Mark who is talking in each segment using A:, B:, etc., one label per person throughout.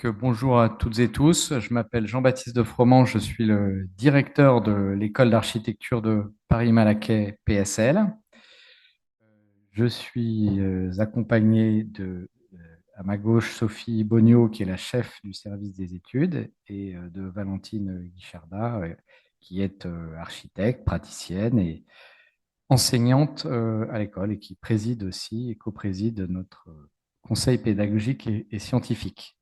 A: Bonjour à toutes et tous. Je m'appelle Jean-Baptiste de Froment. Je suis le directeur de l'école d'architecture de Paris-Malaquais PSL. Je suis accompagné à ma gauche, Sophie Bognaud, qui est la chef du service des études, et de Valentine Guicharda, qui est architecte, praticienne et enseignante à l'école et qui préside aussi et co-préside notre conseil pédagogique et scientifique.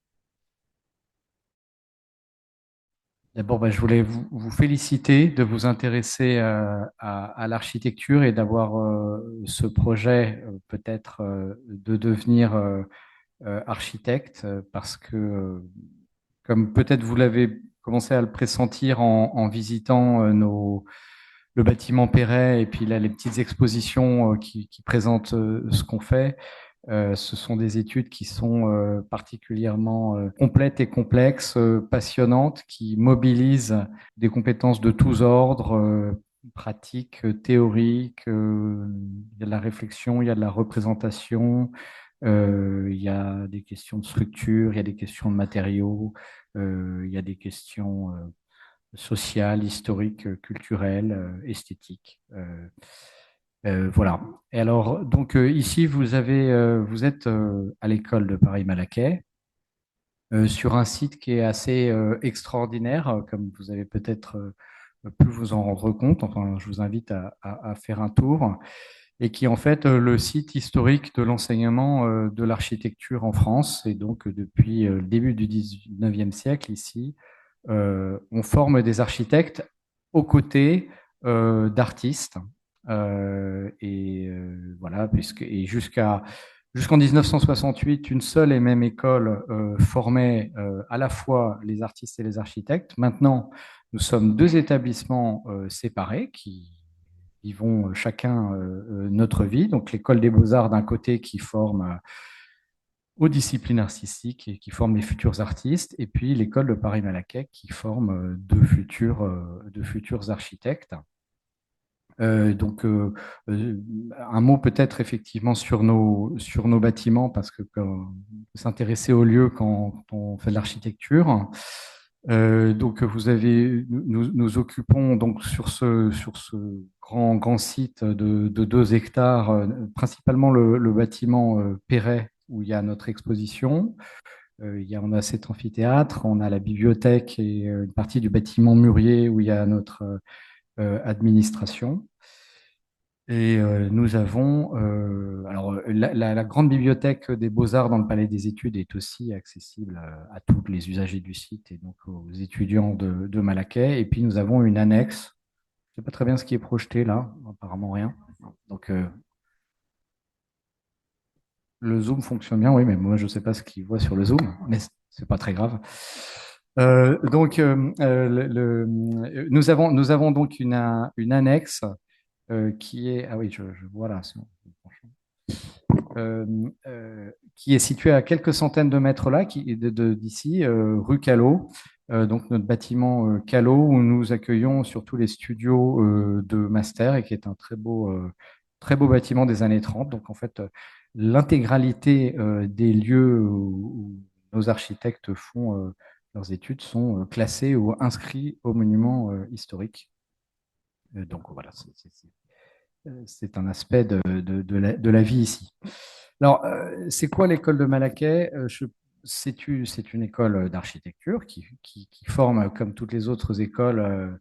A: D'abord, je voulais vous féliciter de vous intéresser à l'architecture et d'avoir ce projet peut-être de devenir architecte parce que, comme peut-être vous l'avez commencé à le pressentir en visitant le bâtiment Perret et puis là, les petites expositions qui présentent ce qu'on fait. Ce sont des études qui sont particulièrement complètes et complexes, passionnantes, qui mobilisent des compétences de tous ordres, pratiques, théoriques. Il y a de la réflexion, il y a de la représentation, il y a des questions de structure, il y a des questions de matériaux, il y a des questions sociales, historiques, culturelles, esthétiques. Voilà. Et alors, donc ici, vous êtes à l'école de Paris-Malaquais, sur un site qui est assez extraordinaire, comme vous avez peut-être pu vous en rendre compte. Enfin, je vous invite à faire un tour, et qui est en fait le site historique de l'enseignement de l'architecture en France. Et donc, depuis le début du 19e siècle, ici, on forme des architectes aux côtés d'artistes. Voilà, jusqu'en 1968, une seule et même école formait à la fois les artistes et les architectes. Maintenant, nous sommes deux établissements séparés qui vivons chacun notre vie. Donc, l'école des beaux-arts d'un côté qui forme aux disciplines artistiques et qui forment les futurs artistes, et puis l'école de Paris-Malaquais qui forme de futurs architectes. Donc, un mot peut-être effectivement sur nos bâtiments, parce que s'intéresser aux lieux quand on fait de l'architecture. Donc, nous occupons donc sur ce grand site de 2 hectares, principalement le bâtiment Perret, où il y a notre exposition. On a cet amphithéâtre, on a la bibliothèque et une partie du bâtiment Murier où il y a notre administration. Et nous avons, alors la grande bibliothèque des Beaux-Arts dans le Palais des Études est aussi accessible à tous les usagers du site et donc aux étudiants de Malaquais. Et puis nous avons une annexe. Je ne sais pas très bien ce qui est projeté là, apparemment rien. Donc le zoom fonctionne bien, oui, mais moi je ne sais pas ce qu'il voit sur le zoom, mais c'est pas très grave. Nous avons donc une annexe qui est, ah oui, je vois là, euh, qui est située à quelques centaines de mètres là, d'ici, rue Callot. Donc notre bâtiment Callot, où nous accueillons surtout les studios de master et qui est un très beau bâtiment des années 30. Donc en fait, l'intégralité des lieux où nos architectes font leurs études sont classés ou inscrits aux monuments historiques. Donc voilà, c'est un aspect de la vie ici. Alors, c'est quoi l'école de Malaquais? C'est une école d'architecture qui forme, comme toutes les autres écoles,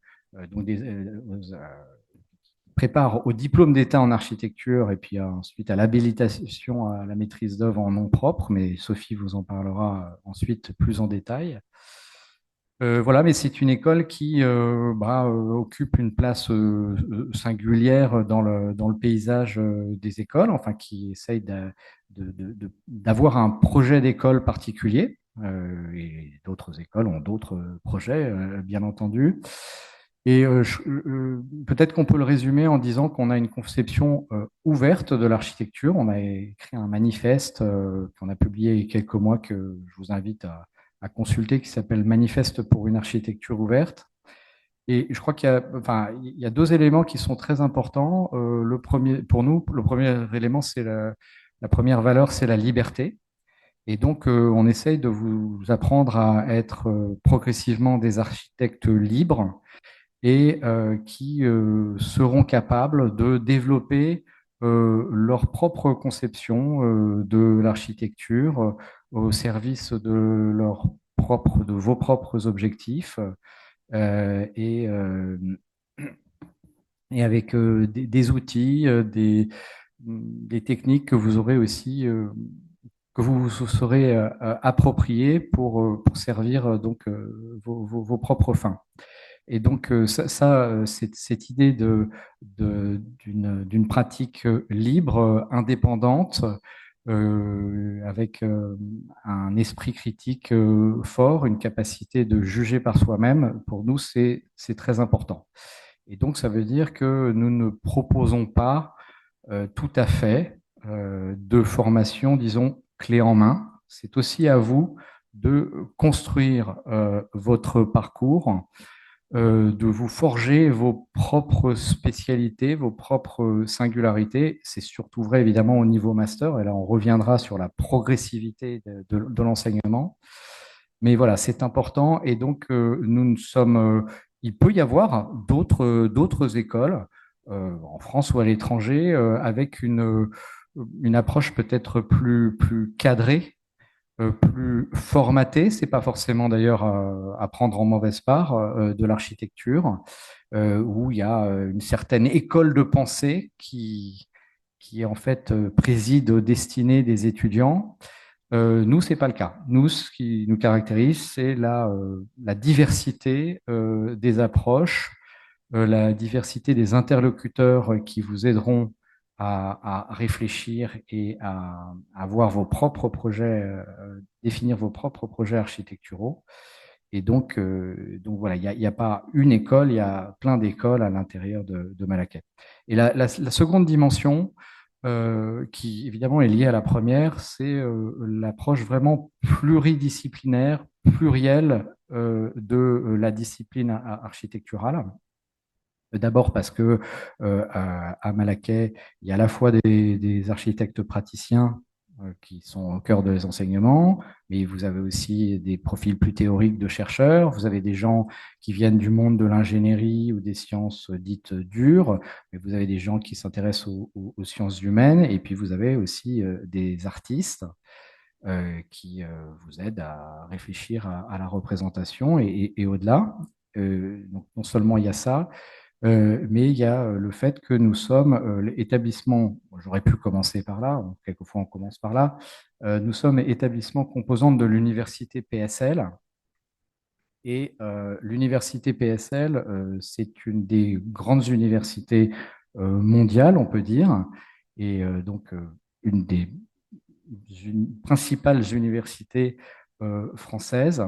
A: prépare au diplôme d'État en architecture et puis ensuite à l'habilitation à la maîtrise d'œuvre en nom propre, mais Sophie vous en parlera ensuite plus en détail. Voilà, mais c'est une école qui occupe une place singulière dans le paysage des écoles, enfin qui essaye d'avoir un projet d'école particulier. Et d'autres écoles ont d'autres projets, bien entendu. Et peut-être qu'on peut le résumer en disant qu'on a une conception ouverte de l'architecture. On a écrit un manifeste qu'on a publié il y a quelques mois que je vous invite à consulter, qui s'appelle Manifeste pour une architecture ouverte. Et je crois il y a 2 éléments qui sont très importants. Le premier, pour nous, le premier élément, la première valeur, c'est la liberté. Et donc, on essaye de vous apprendre à être progressivement des architectes libres et qui seront capables de développer leur propre conception de l'architecture au service de vos propres objectifs euh, et, euh, et avec des outils, des techniques que vous aurez aussi, que vous vous serez appropriées pour servir vos propres fins. Et donc, cette idée d'une pratique libre, indépendante, avec un esprit critique fort, une capacité de juger par soi-même, pour nous, c'est très important. Et donc, ça veut dire que nous ne proposons pas tout à fait de formation, disons, clé en main. C'est aussi à vous de construire votre parcours, de vous forger vos propres spécialités, vos propres singularités. C'est surtout vrai évidemment au niveau master, et là on reviendra sur la progressivité de l'enseignement. Mais voilà, c'est important, et donc nous ne sommes, il peut y avoir d'autres écoles en France ou à l'étranger avec une approche peut-être plus cadrée, plus formaté. C'est pas forcément d'ailleurs à prendre en mauvaise part de l'architecture, où il y a une certaine école de pensée qui en fait préside aux destinées des étudiants. Nous, c'est pas le cas. Nous, ce qui nous caractérise, c'est la diversité des approches, la diversité des interlocuteurs qui vous aideront à réfléchir et à voir vos propres projets, définir vos propres projets architecturaux. Et donc voilà, il y a pas une école, il y a plein d'écoles à l'intérieur de Malaquais. Et la seconde dimension, qui évidemment est liée à la première, c'est l'approche vraiment pluridisciplinaire, plurielle de la discipline architecturale. D'abord parce que à Malaquais, il y a à la fois des architectes praticiens qui sont au cœur des enseignements, mais vous avez aussi des profils plus théoriques de chercheurs, vous avez des gens qui viennent du monde de l'ingénierie ou des sciences dites dures, mais vous avez des gens qui s'intéressent aux sciences humaines, et puis vous avez aussi des artistes qui vous aident à réfléchir à la représentation et au-delà. Donc non seulement il y a ça, mais il y a le fait que nous sommes l'établissement, j'aurais pu commencer par là, quelquefois on commence par là, nous sommes établissement composante de l'université PSL. Et l'université PSL, c'est une des grandes universités mondiales, on peut dire, et donc une des principales universités françaises.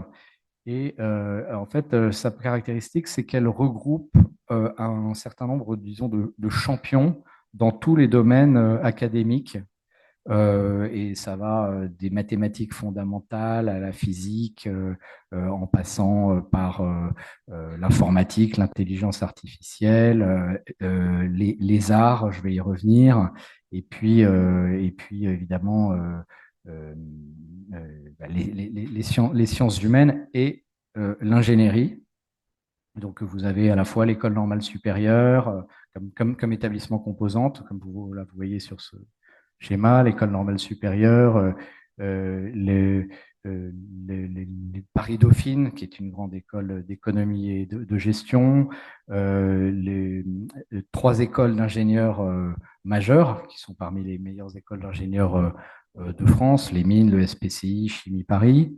A: Et en fait, sa caractéristique, c'est qu'elle regroupe un certain nombre, disons, de champions dans tous les domaines académiques. Et ça va des mathématiques fondamentales à la physique, en passant par l'informatique, l'intelligence artificielle, les arts, je vais y revenir, et puis évidemment euh, les sciences humaines et l'ingénierie. Donc, vous avez à la fois l'école normale supérieure comme établissement composante, comme vous voyez sur ce schéma, l'école normale supérieure, euh, le, euh, les Paris-Dauphine, qui est une grande école d'économie et de gestion, les trois écoles d'ingénieurs majeures, qui sont parmi les meilleures écoles d'ingénieurs de France, les mines, le SPCI, Chimie Paris.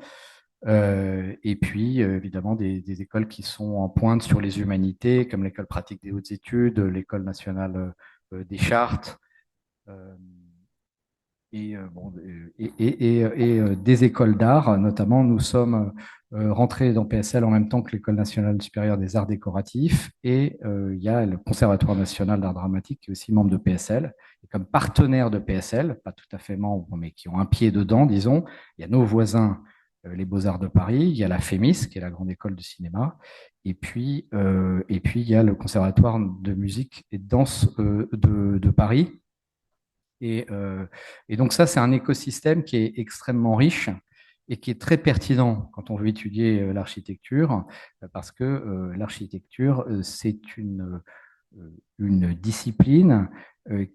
A: Et puis, évidemment, des écoles qui sont en pointe sur les humanités, comme l'école pratique des hautes études, l'école nationale des chartes, euh, et des écoles d'art. Notamment, nous sommes rentrés dans PSL en même temps que l'École nationale supérieure des arts décoratifs, et il y a le Conservatoire national d'art dramatique qui est aussi membre de PSL. Et comme partenaire de PSL, pas tout à fait membre, mais qui ont un pied dedans, disons, il y a nos voisins, les Beaux-Arts de Paris, il y a la FEMIS, qui est la grande école de cinéma, et puis il y a le Conservatoire de musique et de danse de Paris. Et donc ça, c'est un écosystème qui est extrêmement riche et qui est très pertinent quand on veut étudier l'architecture, parce que l'architecture, c'est une discipline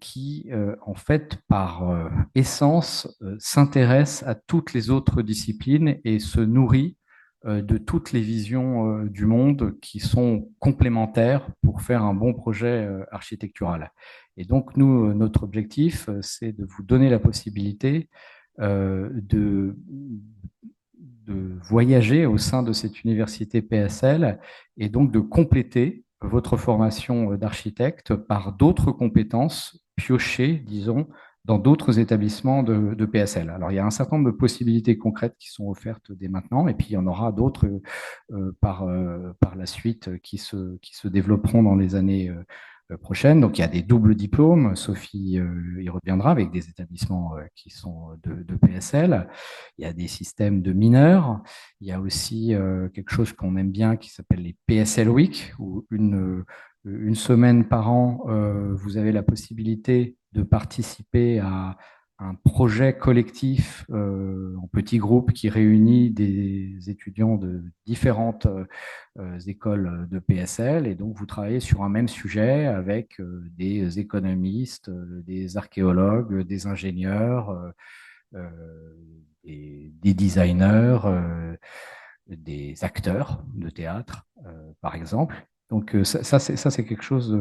A: qui, en fait, par essence, s'intéresse à toutes les autres disciplines et se nourrit de toutes les visions du monde qui sont complémentaires pour faire un bon projet architectural. Et donc, nous, notre objectif, c'est de vous donner la possibilité de voyager au sein de cette université PSL et donc de compléter votre formation d'architecte par d'autres compétences piochées, disons, dans d'autres établissements de PSL. Alors, il y a un certain nombre de possibilités concrètes qui sont offertes dès maintenant, et puis il y en aura d'autres par la suite qui se développeront dans les années prochaines. Donc, il y a des doubles diplômes. Sophie y reviendra avec des établissements qui sont de PSL. Il y a des systèmes de mineurs. Il y a aussi quelque chose qu'on aime bien qui s'appelle les PSL Week, où une semaine par an, vous avez la possibilité de participer à un projet collectif en petits groupes qui réunit des étudiants de différentes écoles de PSL. Et donc, vous travaillez sur un même sujet avec des économistes, des archéologues, des ingénieurs, euh, des designers, des acteurs de théâtre, par exemple. Donc ça, c'est quelque chose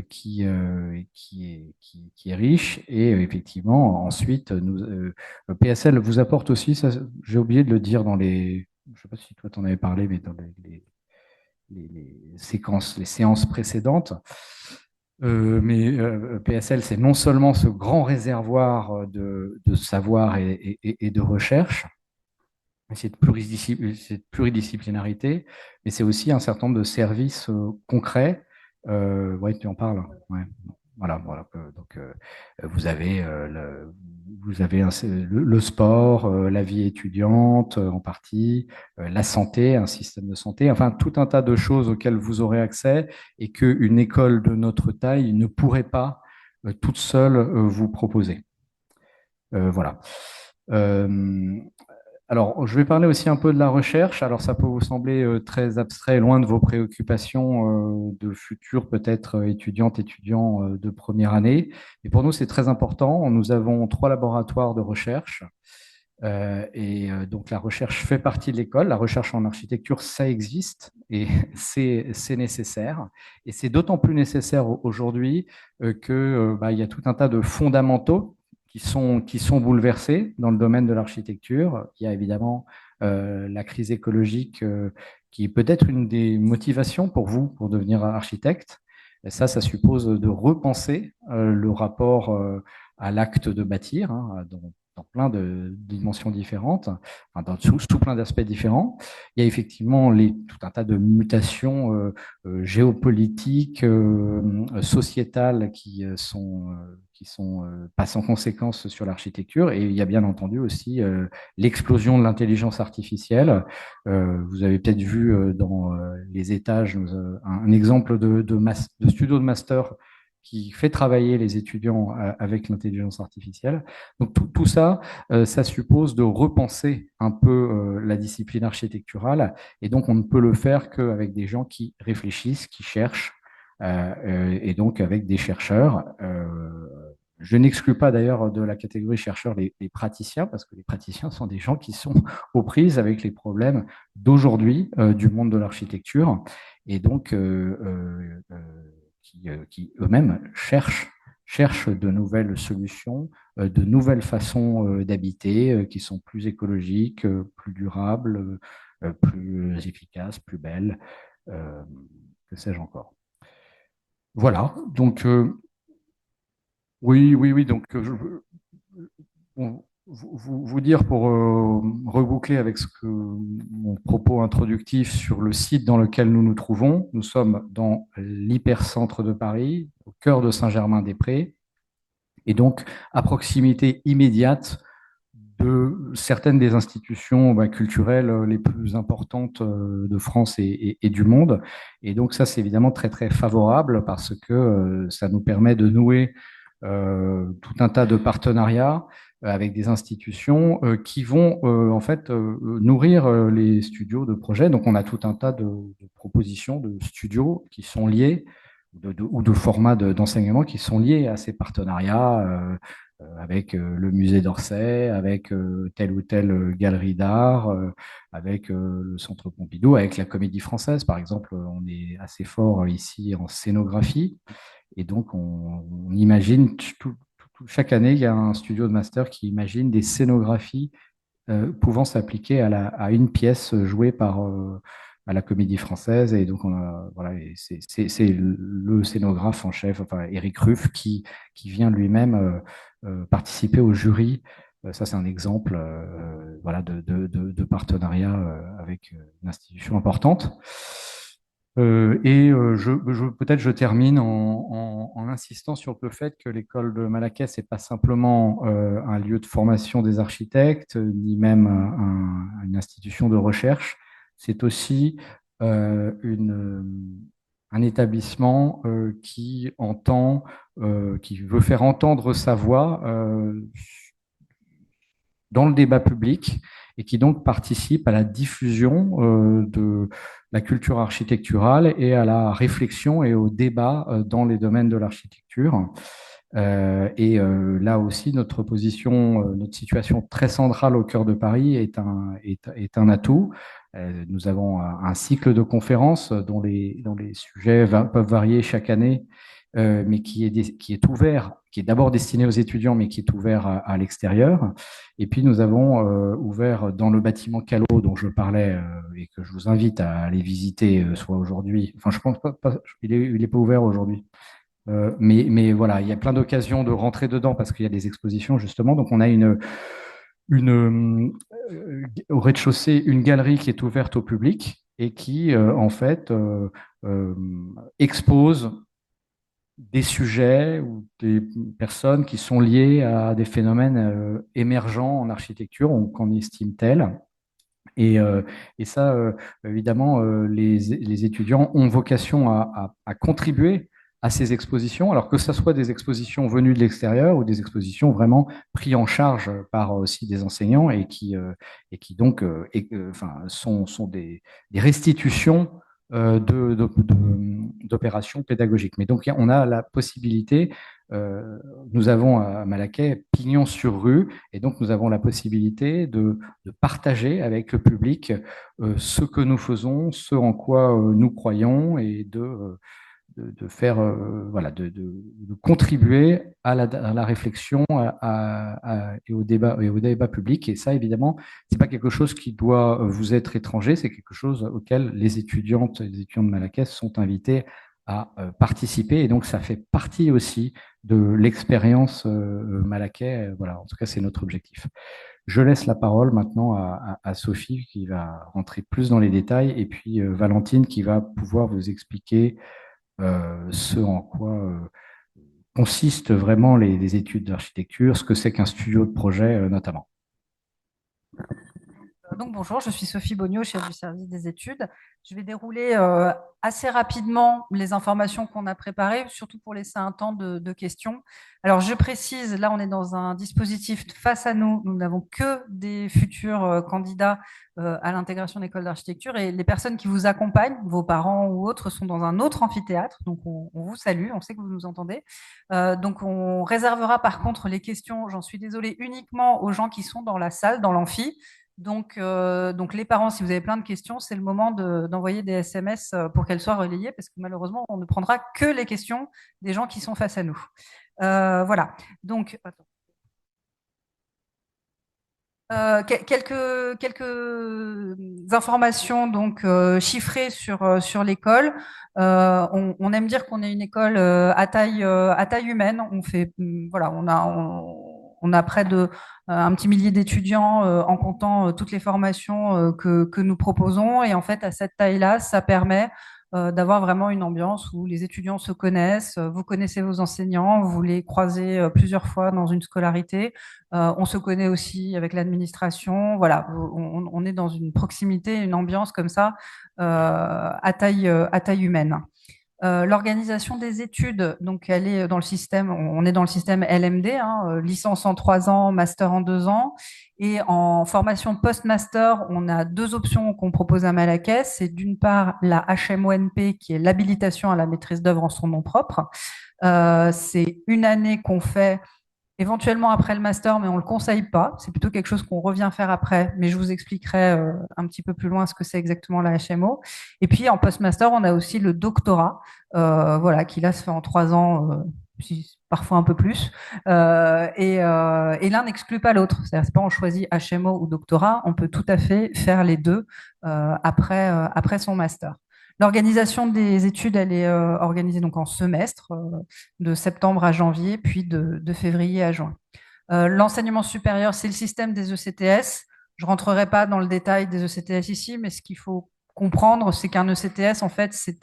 A: qui est riche. Et effectivement, ensuite, PSL vous apporte aussi, ça, j'ai oublié de le dire dans les... Je ne sais pas si toi t'en avais parlé, mais dans les séances précédentes. Mais PSL, c'est non seulement ce grand réservoir de savoir et de recherche, cette pluridisciplinarité, mais c'est aussi un certain nombre de services concrets. Ouais, tu en parles. Ouais. Voilà, voilà. Donc, vous avez, vous avez le sport, la vie étudiante en partie, la santé, un système de santé, enfin tout un tas de choses auxquelles vous aurez accès et qu'une école de notre taille ne pourrait pas toute seule vous proposer. Voilà. Euh, alors, je vais parler aussi un peu de la recherche. Alors, ça peut vous sembler très abstrait, loin de vos préoccupations de futurs peut-être étudiantes, étudiants de première année. Mais pour nous, c'est très important. Nous avons 3 laboratoires de recherche. Donc, la recherche fait partie de l'école. La recherche en architecture, ça existe et c'est nécessaire. Et c'est d'autant plus nécessaire aujourd'hui il y a tout un tas de fondamentaux qui sont bouleversés dans le domaine de l'architecture. Il y a évidemment la crise écologique qui est peut-être une des motivations pour vous pour devenir architecte. Et ça suppose de repenser le rapport à l'acte de bâtir, hein, dans plein de dimensions différentes, enfin, sous plein d'aspects différents. Il y a effectivement tout un tas de mutations géopolitiques, sociétales qui sont pas sans conséquences sur l'architecture. Et il y a bien entendu aussi l'explosion de l'intelligence artificielle. Vous avez peut-être vu dans les étages un exemple de studio de master qui fait travailler les étudiants avec l'intelligence artificielle. Donc tout ça, ça suppose de repenser un peu la discipline architecturale, et donc on ne peut le faire qu'avec des gens qui réfléchissent, qui cherchent, et donc avec des chercheurs. Je n'exclus pas d'ailleurs de la catégorie chercheurs les praticiens, parce que les praticiens sont des gens qui sont aux prises avec les problèmes d'aujourd'hui du monde de l'architecture, et donc qui eux-mêmes cherchent de nouvelles solutions, de nouvelles façons d'habiter qui sont plus écologiques, plus durables, plus efficaces, plus belles, euh, que sais-je encore. Voilà, donc oui, oui, oui, donc bon, vous dire pour reboucler avec mon propos introductif sur le site dans lequel nous nous trouvons. Nous sommes dans l'hypercentre de Paris, au cœur de Saint-Germain-des-Prés, et donc à proximité immédiate de certaines des institutions culturelles les plus importantes de France et du monde. Et donc ça, c'est évidemment très, très favorable parce que ça nous permet de nouer tout un tas de partenariats avec des institutions qui vont en fait nourrir les studios de projets. Donc on a tout un tas de propositions de studios qui sont liés ou de formats d'enseignement qui sont liés à ces partenariats avec le musée d'Orsay, avec telle ou telle galerie d'art, avec le Centre Pompidou, avec la Comédie Française, par exemple. On est assez fort ici en scénographie. Et donc, on imagine, chaque année, il y a un studio de master qui imagine des scénographies pouvant s'appliquer à une pièce jouée à la Comédie Française. Et donc, voilà, c'est le scénographe en chef, enfin, Éric Ruff, qui vient lui-même participer au jury. Ça, c'est un exemple voilà, de partenariat avec une institution importante. Peut-être je termine en insistant sur le fait que l'école de Malaquais n'est pas simplement un lieu de formation des architectes, ni même une institution de recherche. C'est aussi un établissement qui entend, qui veut faire entendre sa voix dans le débat public et qui donc participe à la diffusion de la culture architecturale et à la réflexion et au débat dans les domaines de l'architecture. Là aussi, notre position, notre situation très centrale au cœur de Paris est un atout. Nous avons un cycle de conférences dont les sujets peuvent varier chaque année, mais qui est ouvert, qui est d'abord destiné aux étudiants, mais qui est ouvert à l'extérieur. Et puis, nous avons ouvert dans le bâtiment Callot, dont je parlais, et que je vous invite à aller visiter, soit aujourd'hui. Enfin, je pense pas il est pas ouvert aujourd'hui. Mais voilà, il y a plein d'occasions de rentrer dedans parce qu'il y a des expositions, justement. Donc, on a au rez-de-chaussée, une galerie qui est ouverte au public et qui, en fait, euh, expose des sujets ou des personnes qui sont liées à des phénomènes émergents en architecture, ou qu'on estime tels. Et, euh, et ça, évidemment, les étudiants ont vocation à contribuer à ces expositions, alors que ce soit des expositions venues de l'extérieur ou des expositions vraiment prises en charge par aussi des enseignants et qui donc enfin, sont des restitutions d'opérations pédagogiques. Mais donc, on a la possibilité, nous avons à Malaquais pignon sur rue, et donc nous avons la possibilité de partager avec le public ce que nous faisons, ce en quoi nous croyons, et de faire, voilà, de contribuer à la réflexion et au débat public. Et ça, évidemment, c'est pas quelque chose qui doit vous être étranger, c'est quelque chose auquel les étudiantes et les étudiants de Malaquais sont invités à participer. Et donc, ça fait partie aussi de l'expérience Malaquais. Voilà, en tout cas, c'est notre objectif. Je laisse la parole maintenant à Sophie qui va rentrer plus dans les détails et puis Valentine qui va pouvoir vous expliquer ce en quoi consistent vraiment les études d'architecture, ce que c'est qu'un studio de projet notamment.
B: Donc bonjour, je suis Sophie Bogno, chef du service des études. Je vais dérouler assez rapidement les informations qu'on a préparées, surtout pour laisser un temps de questions. Alors je précise, là on est dans un dispositif face à nous, nous n'avons que des futurs candidats à l'intégration d'école d'architecture et les personnes qui vous accompagnent, vos parents ou autres, sont dans un autre amphithéâtre. Donc on vous salue, on sait que vous nous entendez. Donc on réservera par contre les questions, j'en suis désolée, uniquement aux gens qui sont dans la salle, dans l'amphi. Donc les parents, si vous avez plein de questions, c'est le moment d'envoyer des SMS pour qu'elles soient relayées, parce que malheureusement, on ne prendra que les questions des gens qui sont face à nous. Voilà. Donc, attends. Quelques informations donc chiffrées sur l'école. On aime dire qu'on est une école à taille humaine. On fait voilà, on a près de un petit millier d'étudiants en comptant toutes les formations que nous proposons. Et en fait, à cette taille-là, ça permet d'avoir vraiment une ambiance où les étudiants se connaissent, vous connaissez vos enseignants, vous les croisez plusieurs fois dans une scolarité. On se connaît aussi avec l'administration. Voilà, on est dans une proximité, une ambiance comme ça à taille humaine. L'organisation des études, donc elle est dans le système, on est dans le système LMD, hein, licence en 3 ans, master en 2 ans. Et en formation post-master, on a deux options qu'on propose à Malaquais. C'est d'une part la HMONP, qui est l'habilitation à la maîtrise d'œuvre en son nom propre. C'est une année qu'on fait éventuellement après le master, mais on ne le conseille pas. C'est plutôt quelque chose qu'on revient faire après, mais je vous expliquerai un petit peu plus loin ce que c'est exactement la HMO. Et puis en post-master, on a aussi le doctorat, voilà, qui là se fait en 3 ans, parfois un peu plus. Et l'un n'exclut pas l'autre. C'est-à-dire, c'est pas on choisit HMO ou doctorat, on peut tout à fait faire les deux après son master. L'organisation des études, elle est organisée donc en semestre, de septembre à janvier, puis de février à juin. L'enseignement supérieur, c'est le système des ECTS. Je ne rentrerai pas dans le détail des ECTS ici, mais ce qu'il faut comprendre, c'est qu'un ECTS, en fait, c'est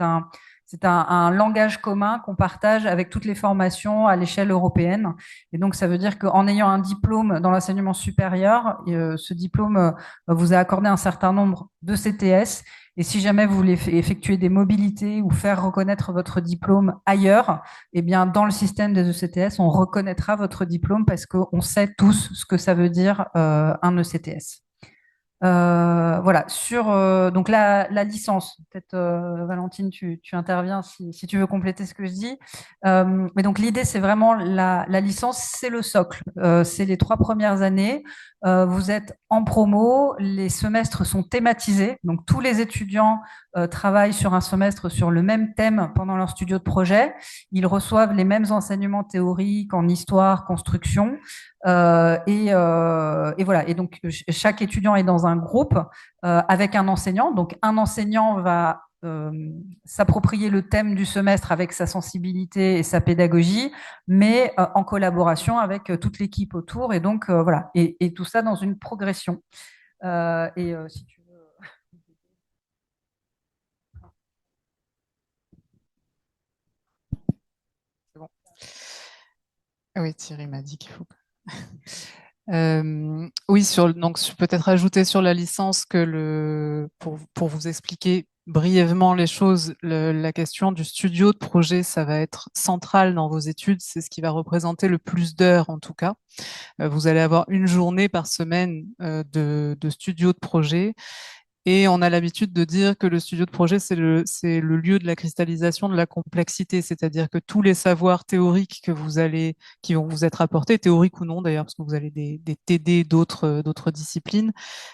B: un langage commun qu'on partage avec toutes les formations à l'échelle européenne. Et donc, ça veut dire qu'en ayant un diplôme dans l'enseignement supérieur, ce diplôme vous a accordé un certain nombre de CTS. Et si jamais vous voulez effectuer des mobilités ou faire reconnaître votre diplôme ailleurs, eh bien, dans le système des ECTS, on reconnaîtra votre diplôme parce qu'on sait tous ce que ça veut dire un ECTS. Voilà, sur donc la licence, peut-être Valentine, tu interviens si tu veux compléter ce que je dis. Mais donc l'idée, c'est vraiment la licence, c'est le socle. C'est les 3 premières années. Vous êtes en promo, les semestres sont thématisés, donc tous les étudiants travaillent sur un semestre sur le même thème pendant leur studio de projet. Ils reçoivent les mêmes enseignements théoriques en histoire, construction. Et voilà. Et donc, chaque étudiant est dans un groupe avec un enseignant. Donc, un enseignant va s'approprier le thème du semestre avec sa sensibilité et sa pédagogie, mais en collaboration avec toute l'équipe autour. Et donc, voilà. Et tout ça dans une progression. Si tu veux. C'est bon.
C: Oui, Thierry m'a dit qu'il faut. Oui, donc peut-être ajouter sur la licence que pour vous expliquer brièvement les choses, la question du studio de projet, ça va être central dans vos études, c'est ce qui va représenter le plus d'heures en tout cas. Vous allez avoir une journée par semaine de studio de projet. Et on a l'habitude de dire que le studio de projet, c'est le lieu de la cristallisation de la complexité, c'est-à-dire que tous les savoirs théoriques qui vont vous être apportés, théoriques ou non d'ailleurs, parce que vous avez des TD d'autres disciplines,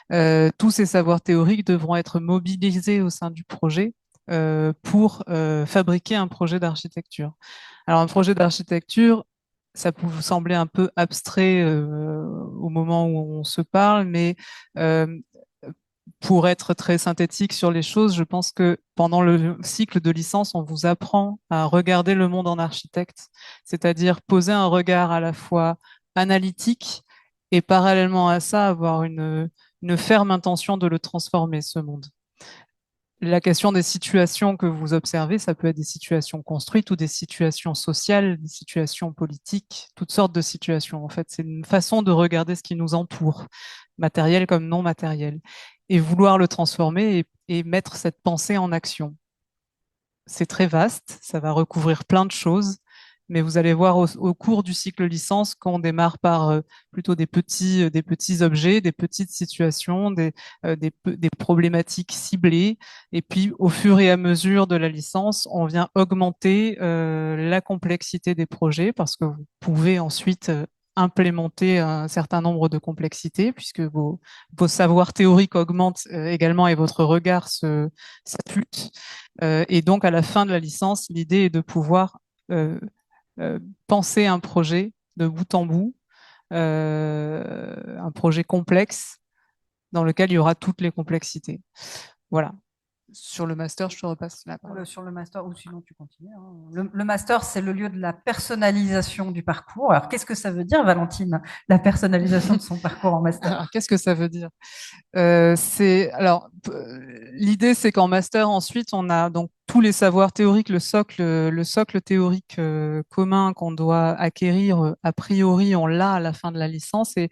C: tous ces savoirs théoriques devront être mobilisés au sein du projet pour fabriquer un projet d'architecture. Alors un projet d'architecture, ça peut vous sembler un peu abstrait au moment où on se parle, mais euh, pour être très synthétique sur les choses, je pense que pendant le cycle de licence, on vous apprend à regarder le monde en architecte, c'est-à-dire poser un regard à la fois analytique et parallèlement à ça, avoir une ferme intention de le transformer, ce monde. La question des situations que vous observez, ça peut être des situations construites ou des situations sociales, des situations politiques, toutes sortes de situations. En fait, c'est une façon de regarder ce qui nous entoure, matériel comme non matériel, et vouloir le transformer et mettre cette pensée en action. C'est très vaste, ça va recouvrir plein de choses, mais vous allez voir au cours du cycle licence qu'on démarre par plutôt des petits objets, des petites situations, des problématiques ciblées, et puis au fur et à mesure de la licence, on vient augmenter la complexité des projets parce que vous pouvez ensuite implémenter un certain nombre de complexités puisque vos savoirs théoriques augmentent également et votre regard s'affûte. Et donc, à la fin de la licence, l'idée est de pouvoir euh, penser un projet de bout en bout, un projet complexe dans lequel il y aura toutes les complexités. Voilà. Sur le master, je te repasse la parole.
B: Sur le master, ou sinon tu continues. Hein. Le master, c'est le lieu de la personnalisation du parcours. Alors, qu'est-ce que ça veut dire, Valentine, la personnalisation de son parcours en master?
C: Alors, qu'est-ce que ça veut dire? L'idée, c'est qu'en master, ensuite, on a donc tous les savoirs théoriques, le socle théorique commun qu'on doit acquérir, a priori, on l'a à la fin de la licence. Et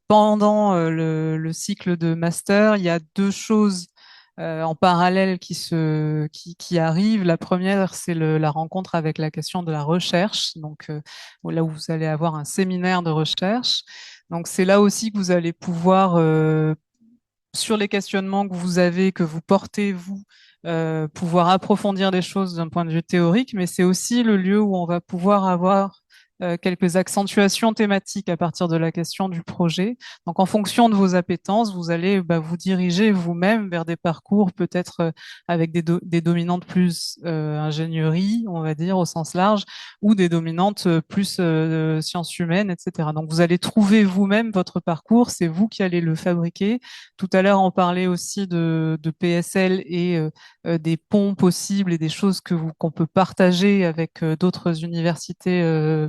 C: pendant le cycle de master, il y a deux choses en parallèle qui arrivent. La première, c'est la rencontre avec la question de la recherche. Donc, là où vous allez avoir un séminaire de recherche. Donc, c'est là aussi que vous allez pouvoir, sur les questionnements que vous avez, que vous portez, vous, pouvoir approfondir des choses d'un point de vue théorique, mais c'est aussi le lieu où on va pouvoir avoir quelques accentuations thématiques à partir de la question du projet. Donc, en fonction de vos appétences, vous allez vous diriger vous-même vers des parcours peut-être avec des dominantes plus ingénierie, on va dire, au sens large, ou des dominantes plus sciences humaines, etc. Donc, vous allez trouver vous-même votre parcours, c'est vous qui allez le fabriquer. Tout à l'heure, on parlait aussi de PSL et des ponts possibles et des choses qu'on peut partager avec d'autres universités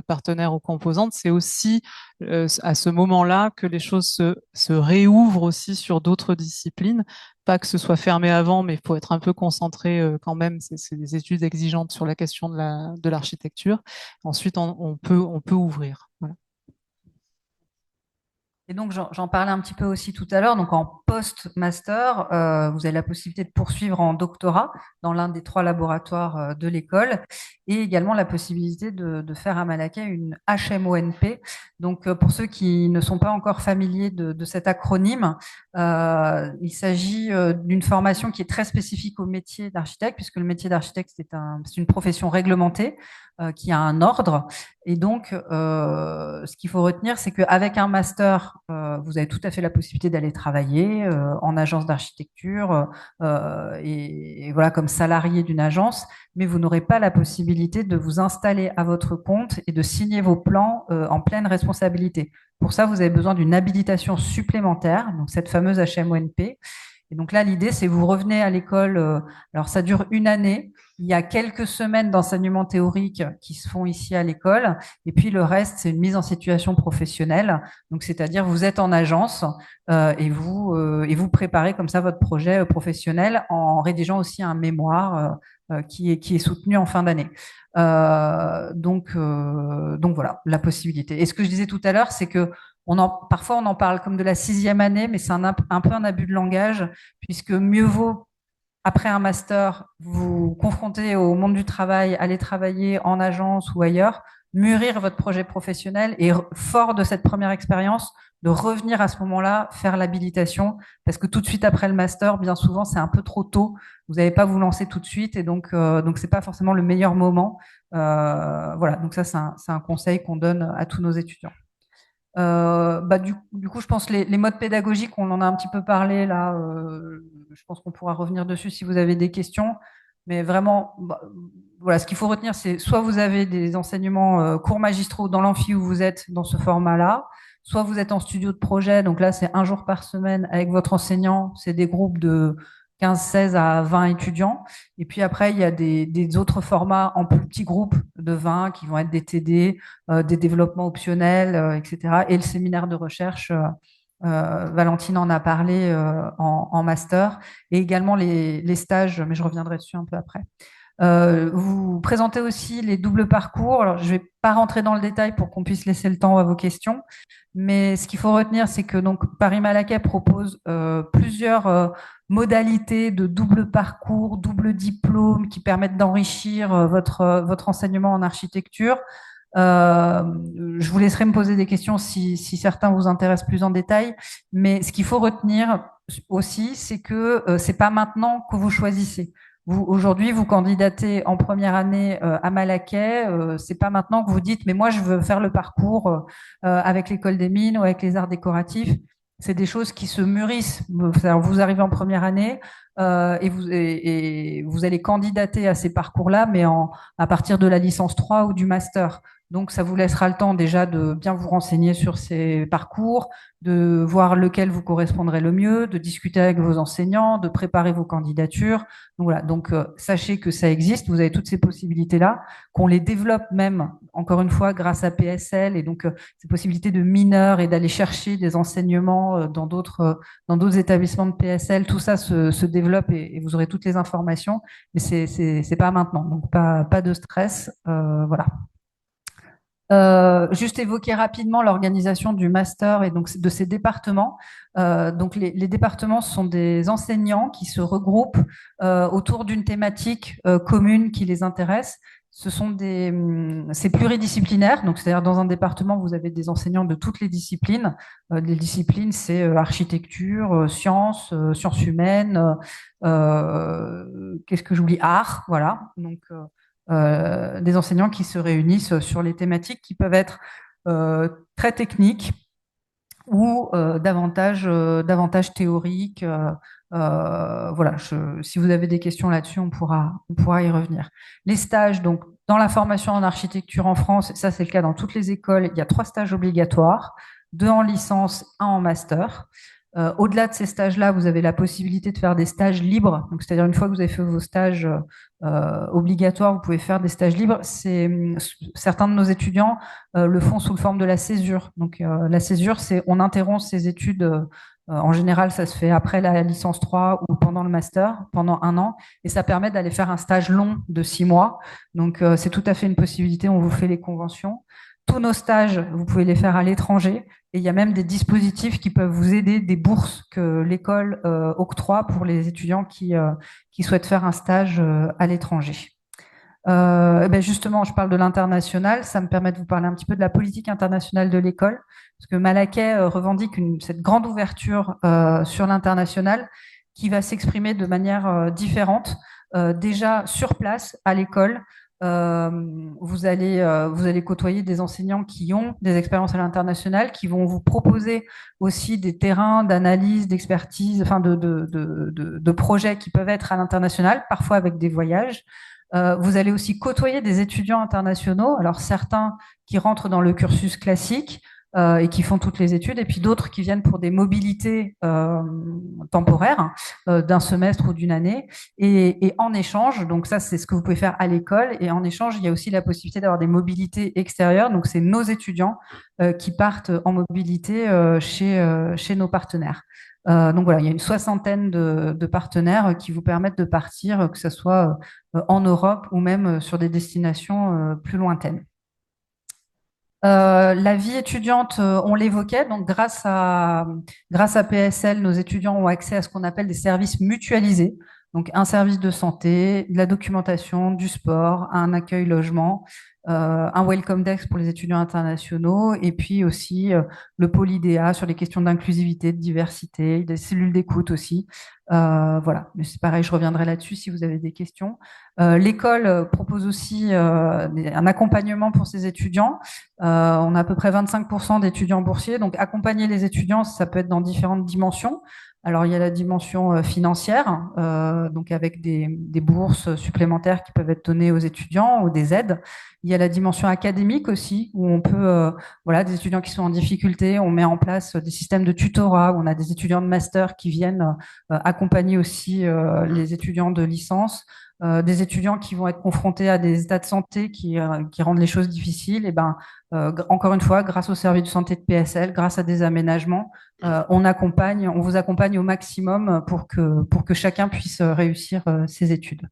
C: partenaires ou composantes. C'est aussi à ce moment-là que les choses se réouvrent aussi sur d'autres disciplines. Pas que ce soit fermé avant, mais il faut être un peu concentré quand même. C'est des études exigeantes sur la question de l'architecture. Ensuite, on peut ouvrir. Voilà.
B: Et donc, j'en parlais un petit peu aussi tout à l'heure. Donc, en post-master, vous avez la possibilité de poursuivre en doctorat dans l'un des 3 laboratoires de l'école et également la possibilité de faire à Malaquais une HMONP. Donc, pour ceux qui ne sont pas encore familiers de cet acronyme, il s'agit d'une formation qui est très spécifique au métier d'architecte, puisque le métier d'architecte, c'est une profession réglementée qui a un ordre. Et donc, ce qu'il faut retenir, c'est qu'avec un master, vous avez tout à fait la possibilité d'aller travailler en agence d'architecture et voilà comme salarié d'une agence, mais vous n'aurez pas la possibilité de vous installer à votre compte et de signer vos plans en pleine responsabilité. Pour ça, vous avez besoin d'une habilitation supplémentaire, donc cette fameuse HMONP. Et donc là, l'idée, c'est vous revenez à l'école. Alors, ça dure une année. Il y a quelques semaines d'enseignement théorique qui se font ici à l'école. Et puis, le reste, c'est une mise en situation professionnelle. Donc, c'est-à-dire, vous êtes en agence et vous préparez comme ça votre projet professionnel en rédigeant aussi un mémoire qui est soutenu en fin d'année. Donc voilà, la possibilité. Et ce que je disais tout à l'heure, c'est que parfois on en parle comme de la 6e année, mais c'est un peu un abus de langage, puisque mieux vaut, après un master, vous confronter au monde du travail, aller travailler en agence ou ailleurs, mûrir votre projet professionnel et fort de cette première expérience, de revenir à ce moment-là, faire l'habilitation, parce que tout de suite après le master, bien souvent, c'est un peu trop tôt. Vous n'avez pas vous lancer tout de suite et donc c'est pas forcément le meilleur moment. Voilà, donc ça, c'est un conseil qu'on donne à tous nos étudiants. Du coup, je pense les modes pédagogiques, on en a un petit peu parlé là. Je pense qu'on pourra revenir dessus si vous avez des questions. Mais vraiment, voilà, ce qu'il faut retenir, c'est soit vous avez des enseignements cours magistraux dans l'amphi où vous êtes dans ce format-là, soit vous êtes en studio de projet. Donc là, c'est un jour par semaine avec votre enseignant. C'est des groupes de 15, 16 à 20 étudiants. Et puis après, il y a des autres formats en plus petits groupes de 20 qui vont être des TD, des développements optionnels, etc. Et le séminaire de recherche, Valentine en a parlé en master, et également les stages, mais je reviendrai dessus un peu après. Vous présentez aussi les doubles parcours. Alors, je ne vais pas rentrer dans le détail pour qu'on puisse laisser le temps à vos questions, mais ce qu'il faut retenir, c'est que donc Paris-Malaquais propose plusieurs modalités de double parcours, double diplôme qui permettent d'enrichir votre enseignement en architecture. Je vous laisserai me poser des questions si certains vous intéressent plus en détail, mais ce qu'il faut retenir aussi, c'est que c'est pas maintenant que vous choisissez. Aujourd'hui, vous candidatez en première année à Malaquais. C'est pas maintenant que vous dites, mais moi, je veux faire le parcours avec l'école des mines ou avec les arts décoratifs. C'est des choses qui se mûrissent. Alors, vous arrivez en première année et vous allez candidater à ces parcours-là, mais à partir de la licence 3 ou du master. Donc, ça vous laissera le temps déjà de bien vous renseigner sur ces parcours, de voir lequel vous correspondrait le mieux, de discuter avec vos enseignants, de préparer vos candidatures. Donc, voilà. Donc, sachez que ça existe. Vous avez toutes ces possibilités-là, qu'on les développe même, encore une fois, grâce à PSL et donc ces possibilités de mineurs et d'aller chercher des enseignements dans d'autres établissements de PSL. Tout ça se développe et vous aurez toutes les informations. Mais c'est pas maintenant. Donc, pas de stress. Voilà. Juste évoquer rapidement l'organisation du master et donc de ces départements. Donc les départements sont des enseignants qui se regroupent autour d'une thématique commune qui les intéresse. C'est pluridisciplinaire, donc c'est-à-dire dans un département vous avez des enseignants de toutes les disciplines. Les disciplines c'est architecture, sciences, sciences humaines, qu'est-ce que j'oublie? Art, voilà. Donc des enseignants qui se réunissent sur les thématiques qui peuvent être très techniques ou davantage théoriques. Voilà, si vous avez des questions là-dessus, on pourra y revenir. Les stages, donc dans la formation en architecture en France, ça c'est le cas dans toutes les écoles, il y a 3 stages obligatoires, 2 en licence, 1 en master. Au-delà de ces stages-là, vous avez la possibilité de faire des stages libres. Donc, c'est-à-dire une fois que vous avez fait vos stages obligatoires, vous pouvez faire des stages libres. Certains de nos étudiants le font sous forme de la césure. Donc, la césure, c'est on interrompt ses études. En général, ça se fait après la licence 3 ou pendant le master, pendant 1 an, et ça permet d'aller faire un stage long de 6 mois. Donc, c'est tout à fait une possibilité. On vous fait les conventions. Tous nos stages, vous pouvez les faire à l'étranger. Et il y a même des dispositifs qui peuvent vous aider, des bourses que l'école octroie pour les étudiants qui souhaitent faire un stage à l'étranger. Eh ben justement, je parle de l'international, ça me permet de vous parler un petit peu de la politique internationale de l'école, parce que Malaquais revendique cette grande ouverture sur l'international qui va s'exprimer de manière différente. Déjà sur place, à l'école, vous allez côtoyer des enseignants qui ont des expériences à l'international, qui vont vous proposer aussi des terrains d'analyse, d'expertise, enfin de projets qui peuvent être à l'international, parfois avec des voyages. Vous allez aussi côtoyer des étudiants internationaux, alors certains qui rentrent dans le cursus classique et qui font toutes les études, et puis d'autres qui viennent pour des mobilités temporaires d'un semestre ou d'une année. Et en échange, donc ça c'est ce que vous pouvez faire à l'école, et en échange, il y a aussi la possibilité d'avoir des mobilités extérieures, donc c'est nos étudiants qui partent en mobilité chez nos partenaires. Donc voilà, il y a une soixantaine de partenaires qui vous permettent de partir, que ce soit en Europe ou même sur des destinations plus lointaines. La vie étudiante, on l'évoquait, donc grâce à PSL, nos étudiants ont accès à ce qu'on appelle des services mutualisés, donc un service de santé, de la documentation, du sport, un accueil logement, un welcome desk pour les étudiants internationaux, et puis aussi le pôle IDEA sur les questions d'inclusivité, de diversité, des cellules d'écoute aussi. Voilà, mais c'est pareil, je reviendrai là-dessus si vous avez des questions. L'école propose aussi un accompagnement pour ses étudiants. On a à peu près 25% d'étudiants boursiers. Donc, accompagner les étudiants, ça peut être dans différentes dimensions. Alors, il y a la dimension financière, donc avec des bourses supplémentaires qui peuvent être données aux étudiants ou des aides. Il y a la dimension académique aussi, où on peut, voilà, des étudiants qui sont en difficulté, on met en place des systèmes de tutorat, où on a des étudiants de master qui viennent accompagner aussi les étudiants de licence. Des étudiants qui vont être confrontés à des états de santé qui rendent les choses difficiles, et ben, encore une fois, grâce au service de santé de PSL, grâce à des aménagements, on vous accompagne au maximum pour que chacun puisse réussir ses études.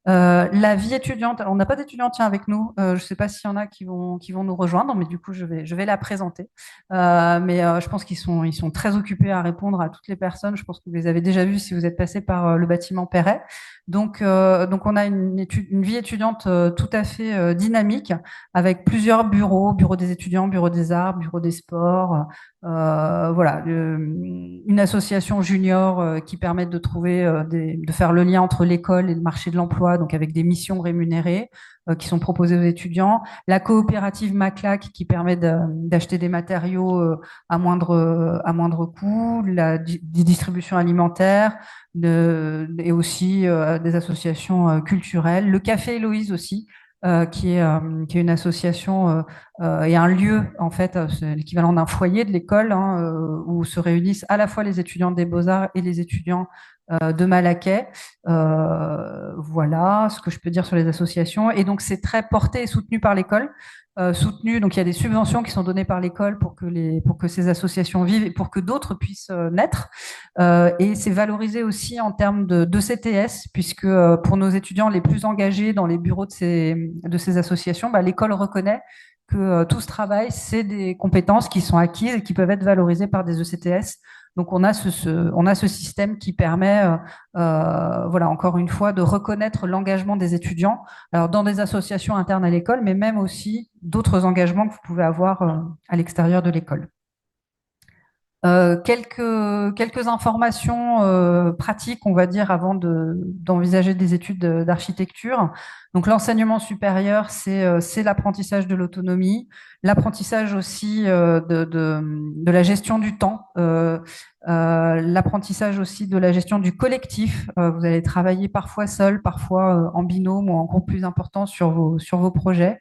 B: La vie étudiante, alors on n'a pas d'étudiants tiens, avec nous. Je ne sais pas s'il y en a qui vont nous rejoindre, mais du coup, je vais la présenter. Mais je pense qu'ils sont très occupés à répondre à toutes les personnes. Je pense que vous les avez déjà vus si vous êtes passé par le bâtiment Perret. Donc on a une vie étudiante tout à fait dynamique, avec plusieurs bureaux, bureau des étudiants, bureau des arts, bureau des sports. Voilà, une association junior qui permet de trouver, de faire le lien entre l'école et le marché de l'emploi, donc avec des missions rémunérées qui sont proposées aux étudiants. La coopérative Maclac qui permet d'acheter des matériaux à moindre coût, des distributions alimentaires, et aussi des associations culturelles. Le Café Héloïse aussi, qui est une association et un lieu, en fait, c'est l'équivalent d'un foyer de l'école, hein, où se réunissent à la fois les étudiants des Beaux-Arts et les étudiants de Malaquais. Voilà ce que je peux dire sur les associations. Et donc, c'est très porté et soutenu par l'école. Soutenu, donc il y a des subventions qui sont données par l'école pour que ces associations vivent et pour que d'autres puissent naître. Et c'est valorisé aussi en termes de CTS, puisque pour nos étudiants les plus engagés dans les bureaux de ces associations, bah, l'école reconnaît que tout ce travail, c'est des compétences qui sont acquises et qui peuvent être valorisées par des ECTS. Donc on a on a ce système qui permet, voilà, encore une fois, de reconnaître l'engagement des étudiants, alors dans des associations internes à l'école, mais même aussi d'autres engagements que vous pouvez avoir à l'extérieur de l'école. Quelques informations pratiques, on va dire, avant d'envisager des études d'architecture. Donc l'enseignement supérieur, c'est l'apprentissage de l'autonomie, l'apprentissage aussi de la gestion du temps, l'apprentissage aussi de la gestion du collectif. Vous allez travailler parfois seul, parfois en binôme ou en groupe plus important sur vos projets.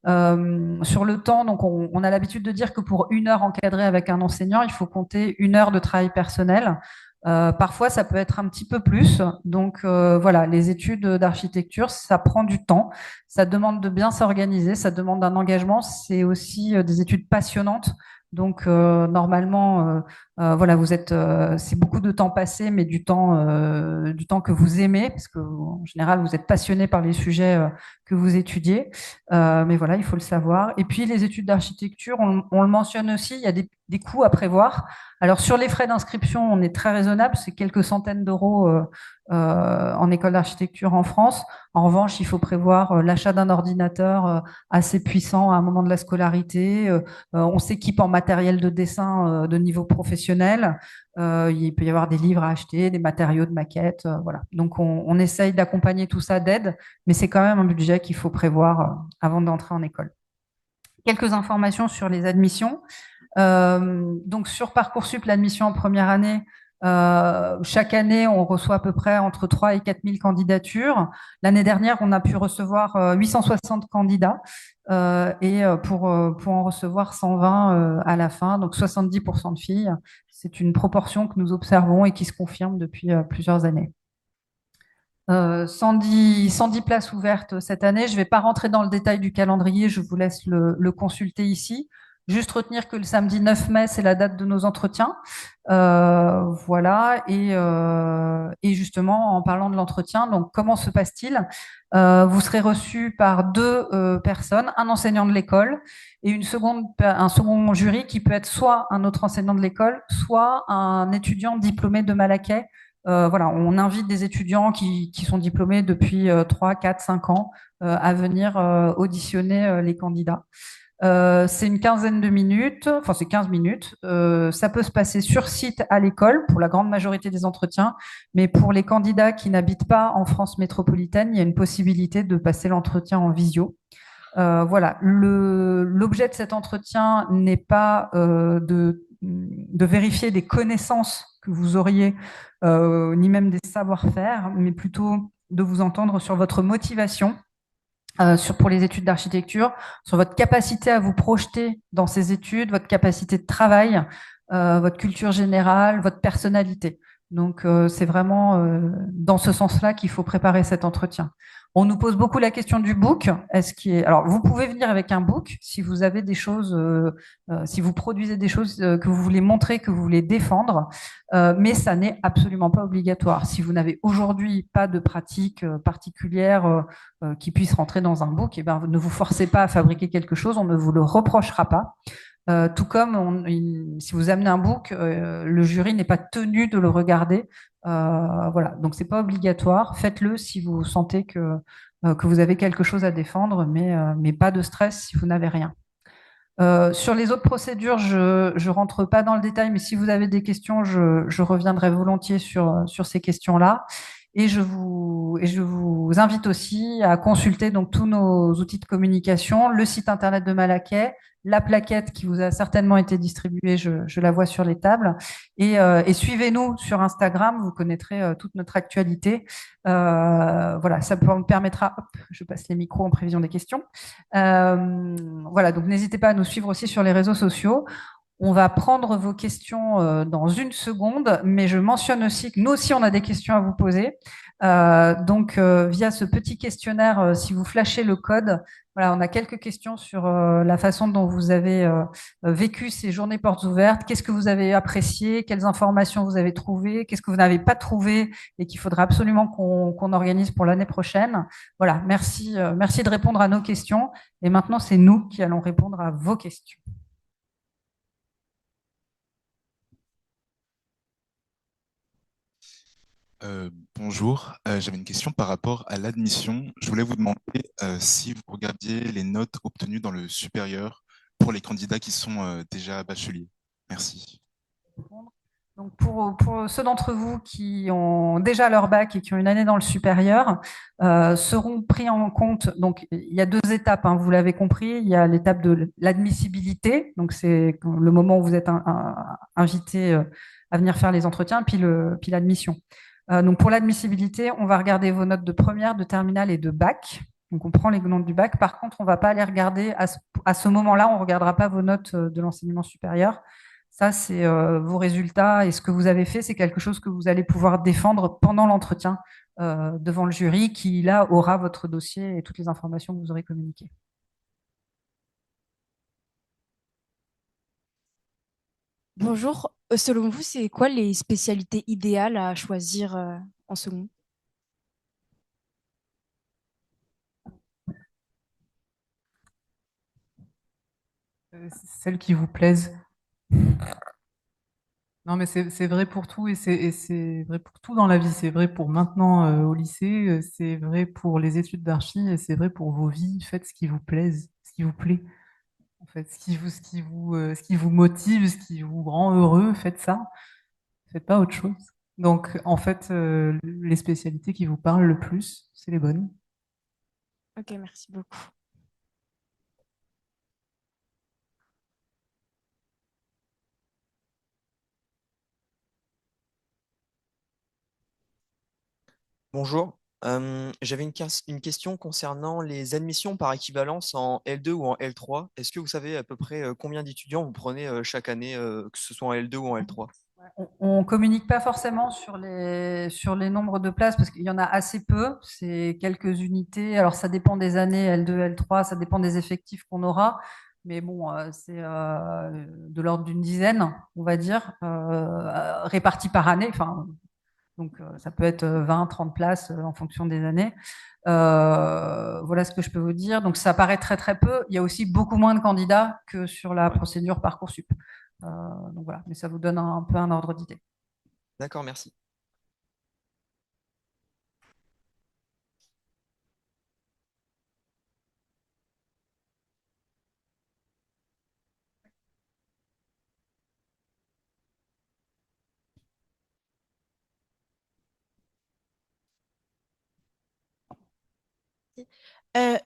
B: Sur le temps, donc on a l'habitude de dire que pour 1 heure encadrée avec un enseignant, il faut compter 1 heure de travail personnel. Parfois, ça peut être un petit peu plus. Donc voilà, les études d'architecture, ça prend du temps, ça demande de bien s'organiser, ça demande un engagement. C'est aussi des études passionnantes. Donc normalement, voilà, c'est beaucoup de temps passé, mais du temps que vous aimez, parce que en général, vous êtes passionné par les sujets que vous étudiez. Mais voilà, il faut le savoir. Et puis les études d'architecture, on le mentionne aussi, il y a des coûts à prévoir. Alors sur les frais d'inscription, on est très raisonnable, c'est quelques centaines d'euros en école d'architecture en France. En revanche, il faut prévoir l'achat d'un ordinateur assez puissant à un moment de la scolarité. On s'équipe en matériel de dessin de niveau professionnel. Il peut y avoir des livres à acheter, des matériaux de maquette, voilà. Donc on essaye d'accompagner tout ça d'aide, mais c'est quand même un budget qu'il faut prévoir avant d'entrer en école. Quelques informations sur les admissions. Donc sur Parcoursup, l'admission en première année, chaque année, on reçoit à peu près entre 3 et 4 000 candidatures. L'année dernière, on a pu recevoir 860 candidats pour en recevoir 120 à la fin, donc 70% de filles. C'est une proportion que nous observons et qui se confirme depuis plusieurs années. 110 places ouvertes cette année. Je ne vais pas rentrer dans le détail du calendrier, je vous laisse le consulter ici. Juste retenir que le samedi 9 mai, c'est la date de nos entretiens. Voilà. Et justement, en parlant de l'entretien, donc comment se passe-t-il? Vous serez reçu par 2 personnes, un enseignant de l'école et un second jury qui peut être soit un autre enseignant de l'école, soit un étudiant diplômé de Malaquais. Voilà, on invite des étudiants qui sont diplômés depuis 3, 4, 5 ans à venir auditionner les candidats. C'est une quinzaine de minutes, enfin c'est 15 minutes. Ça peut se passer sur site à l'école pour la grande majorité des entretiens, mais pour les candidats qui n'habitent pas en France métropolitaine, il y a une possibilité de passer l'entretien en visio. Voilà, l'objet de cet entretien n'est pas de vérifier des connaissances que vous auriez, ni même des savoir-faire, mais plutôt de vous entendre sur votre motivation pour les études d'architecture, sur votre capacité à vous projeter dans ces études, votre capacité de travail, votre culture générale, votre personnalité. Donc, c'est vraiment dans ce sens-là qu'il faut préparer cet entretien. On nous pose beaucoup la question du book. Alors, vous pouvez venir avec un book si vous avez des choses, si vous produisez des choses que vous voulez montrer, que vous voulez défendre, mais ça n'est absolument pas obligatoire. Si vous n'avez aujourd'hui pas de pratique particulière qui puisse rentrer dans un book, eh ben, ne vous forcez pas à fabriquer quelque chose, on ne vous le reprochera pas. Tout comme si vous amenez un book, le jury n'est pas tenu de le regarder. Voilà, donc c'est pas obligatoire. Faites-le si vous sentez que vous avez quelque chose à défendre, mais pas de stress si vous n'avez rien. Sur les autres procédures, je rentre pas dans le détail, mais si vous avez des questions, je reviendrai volontiers sur ces questions-là. Et je vous invite aussi à consulter donc tous nos outils de communication, le site internet de Malaquais, la plaquette qui vous a certainement été distribuée, je la vois sur les tables, et suivez-nous sur Instagram, vous connaîtrez toute notre actualité. Voilà, ça me permettra, hop, je passe les micros en prévision des questions. Voilà, donc n'hésitez pas à nous suivre aussi sur les réseaux sociaux. On va prendre vos questions dans une seconde, mais je mentionne aussi que nous aussi, on a des questions à vous poser. Via ce petit questionnaire, si vous flashez le code, voilà, on a quelques questions sur la façon dont vous avez vécu ces journées portes ouvertes. Qu'est-ce que vous avez apprécié? Quelles informations vous avez trouvées? Qu'est-ce que vous n'avez pas trouvé et qu'il faudra absolument qu'on organise pour l'année prochaine? Voilà, merci de répondre à nos questions. Et maintenant, c'est nous qui allons répondre à vos questions.
D: Bonjour, j'avais une question par rapport à l'admission. Je voulais vous demander si vous regardiez les notes obtenues dans le supérieur pour les candidats qui sont déjà bacheliers. Merci.
B: Donc pour ceux d'entre vous qui ont déjà leur bac et qui ont une année dans le supérieur, seront pris en compte. Donc il y a deux étapes, hein, vous l'avez compris. Il y a l'étape de l'admissibilité, donc c'est le moment où vous êtes invité à venir faire les entretiens, puis l'admission. Donc pour l'admissibilité, on va regarder vos notes de première, de terminale et de bac. Donc on prend les notes du bac. Par contre, on ne va pas les regarder à ce moment-là. On ne regardera pas vos notes de l'enseignement supérieur. Ça, c'est vos résultats et ce que vous avez fait, c'est quelque chose que vous allez pouvoir défendre pendant l'entretien devant le jury qui, là, aura votre dossier et toutes les informations que vous aurez communiquées.
E: Bonjour. Selon vous, c'est quoi les spécialités idéales à choisir en second?
C: Celles qui vous plaisent. Non, mais c'est vrai pour tout et c'est vrai pour tout dans la vie. C'est vrai pour maintenant au lycée, c'est vrai pour les études d'archi et c'est vrai pour vos vies. Faites ce qui vous plaise, ce qui vous plaît. En fait, ce qui vous motive, ce qui vous rend heureux, faites ça. Faites pas autre chose. Donc, en fait, les spécialités qui vous parlent le plus, c'est les bonnes.
E: Ok, merci beaucoup.
F: Bonjour. J'avais une question concernant les admissions par équivalence en L2 ou en L3. Est-ce que vous savez à peu près combien d'étudiants vous prenez chaque année, que ce soit en L2 ou en L3?
B: On ne communique pas forcément sur les nombres de places parce qu'il y en a assez peu, c'est quelques unités. Alors ça dépend des années L2, L3, ça dépend des effectifs qu'on aura, mais bon, c'est de l'ordre d'une dizaine, on va dire, répartis par année. Enfin, donc ça peut être 20, 30 places en fonction des années. Voilà ce que je peux vous dire. Donc ça paraît très très peu. Il y a aussi beaucoup moins de candidats que sur la procédure Parcoursup. Donc voilà, mais ça vous donne un peu un ordre d'idée.
F: D'accord, merci.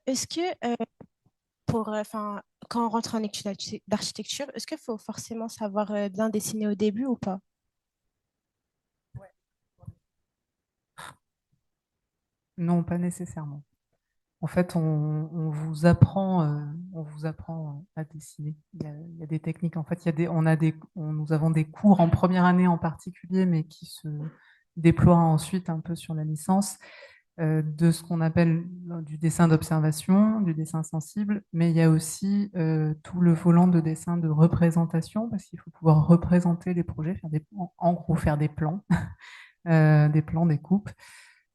E: Est-ce que quand on rentre en études d'architecture, est-ce qu'il faut forcément savoir bien dessiner au début ou pas?
C: Non, pas nécessairement. En fait, on vous apprend à dessiner. Il y a des techniques. En fait, il y a nous avons des cours en première année en particulier, mais qui se déploient ensuite un peu sur la licence, de ce qu'on appelle du dessin d'observation, du dessin sensible, mais il y a aussi tout le volant de dessin de représentation, parce qu'il faut pouvoir représenter les projets, en gros, faire des plans, des plans, des coupes.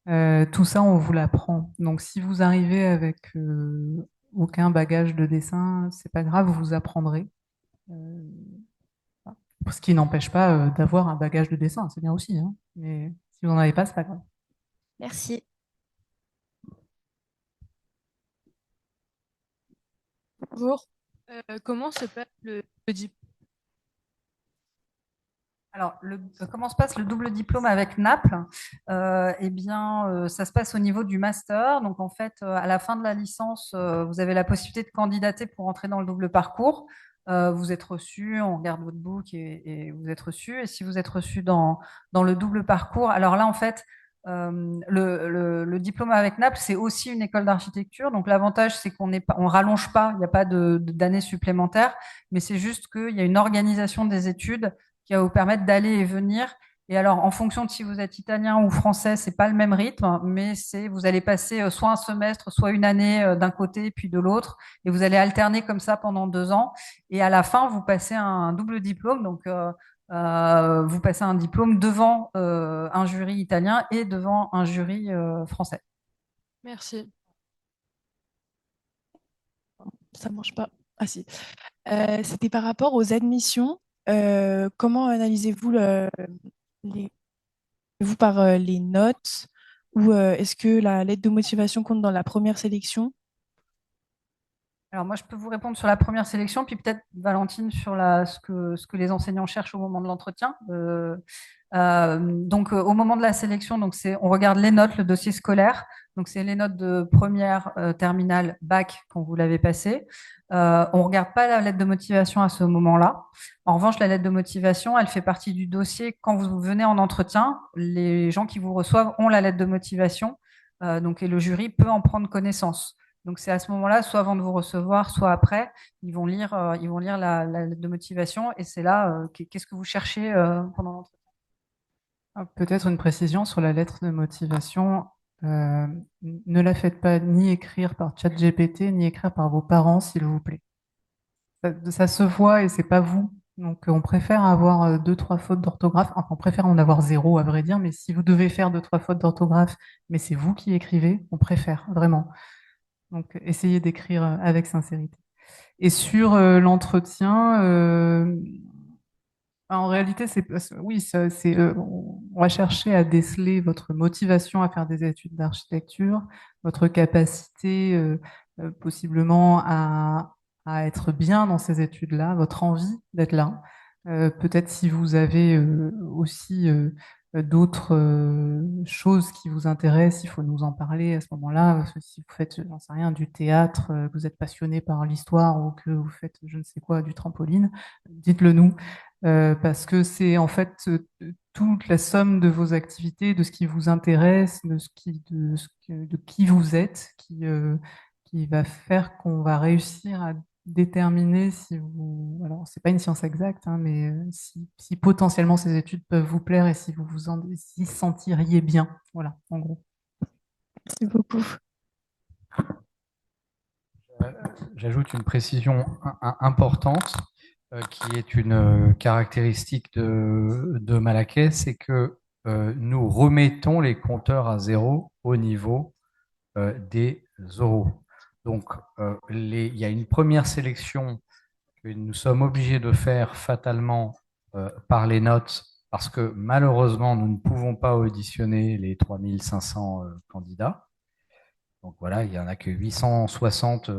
C: Tout ça, on vous l'apprend. Donc, si vous arrivez avec aucun bagage de dessin, c'est pas grave, vous apprendrez. Euh, Ce qui n'empêche pas d'avoir un bagage de dessin, c'est bien aussi, hein. Mais si vous n'en avez pas, c'est pas grave.
E: Merci.
G: Bonjour. Comment se passe le diplôme?
B: Alors, comment se passe le double diplôme avec Naples? Eh bien, ça se passe au niveau du master. Donc, en fait, à la fin de la licence, vous avez la possibilité de candidater pour entrer dans le double parcours. Vous êtes reçu, on regarde votre book et vous êtes reçu. Et si vous êtes reçu dans le double parcours, alors là, en fait, Le diplôme avec Naples, c'est aussi une école d'architecture. Donc l'avantage, c'est qu'on n'est pas, on rallonge pas, il n'y a pas d'années supplémentaires, mais c'est juste qu'il y a une organisation des études qui va vous permettre d'aller et venir. Et alors, en fonction de si vous êtes italien ou français, c'est pas le même rythme, mais c'est vous allez passer soit un semestre, soit une année d'un côté puis de l'autre, et vous allez alterner comme ça pendant 2 ans. Et à la fin, vous passez un double diplôme. Donc vous passez un diplôme devant un jury italien et devant un jury français.
G: Merci.
E: Ça marche pas. Ah si. C'était par rapport aux admissions. Comment analysez-vous les, vous par les notes ou est-ce que la lettre de motivation compte dans la première sélection?
B: Alors moi, je peux vous répondre sur la première sélection, puis peut-être Valentine sur ce que les enseignants cherchent au moment de l'entretien. Donc au moment de la sélection, donc on regarde les notes, le dossier scolaire. Donc c'est les notes de première, terminale, bac quand vous l'avez passé. On regarde pas la lettre de motivation à ce moment-là. En revanche, la lettre de motivation, elle fait partie du dossier quand vous venez en entretien. Les gens qui vous reçoivent ont la lettre de motivation, donc et le jury peut en prendre connaissance. Donc c'est à ce moment-là, soit avant de vous recevoir, soit après, ils vont lire la lettre de motivation et c'est là, qu'est-ce que vous cherchez pendant l'entretien.
C: Peut-être une précision sur la lettre de motivation. Euh, ne la faites pas ni écrire par ChatGPT, ni écrire par vos parents, s'il vous plaît. Ça se voit et c'est pas vous. Donc, on préfère avoir deux, trois fautes d'orthographe. Enfin, on préfère en avoir zéro, à vrai dire. Mais si vous devez faire deux, trois fautes d'orthographe, mais c'est vous qui écrivez, on préfère vraiment. Donc, essayez d'écrire avec sincérité. Et sur l'entretien, en réalité, oui, on va chercher à déceler votre motivation à faire des études d'architecture, votre capacité possiblement à être bien dans ces études-là, votre envie d'être là. Peut-être si vous avez aussi d'autres choses qui vous intéressent, il faut nous en parler à ce moment-là. Parce que si vous faites, j'en sais rien, du théâtre, que vous êtes passionné par l'histoire ou que vous faites, je ne sais quoi, du trampoline, dites-le nous. Parce que c'est en fait toute la somme de vos activités, de ce qui vous intéresse, de qui vous êtes, qui va faire qu'on va réussir à déterminer si vous. Alors, c'est pas une science exacte, hein, mais si potentiellement ces études peuvent vous plaire et si vous s'y sentiriez bien. Voilà, en gros.
E: Merci beaucoup.
A: J'ajoute une précision importante qui est une caractéristique de Malaquais, c'est que nous remettons les compteurs à zéro au niveau des oraux. Donc, il y a une première sélection que nous sommes obligés de faire fatalement par les notes parce que malheureusement, nous ne pouvons pas auditionner les 3500 candidats. Donc voilà, il n'y en a que 860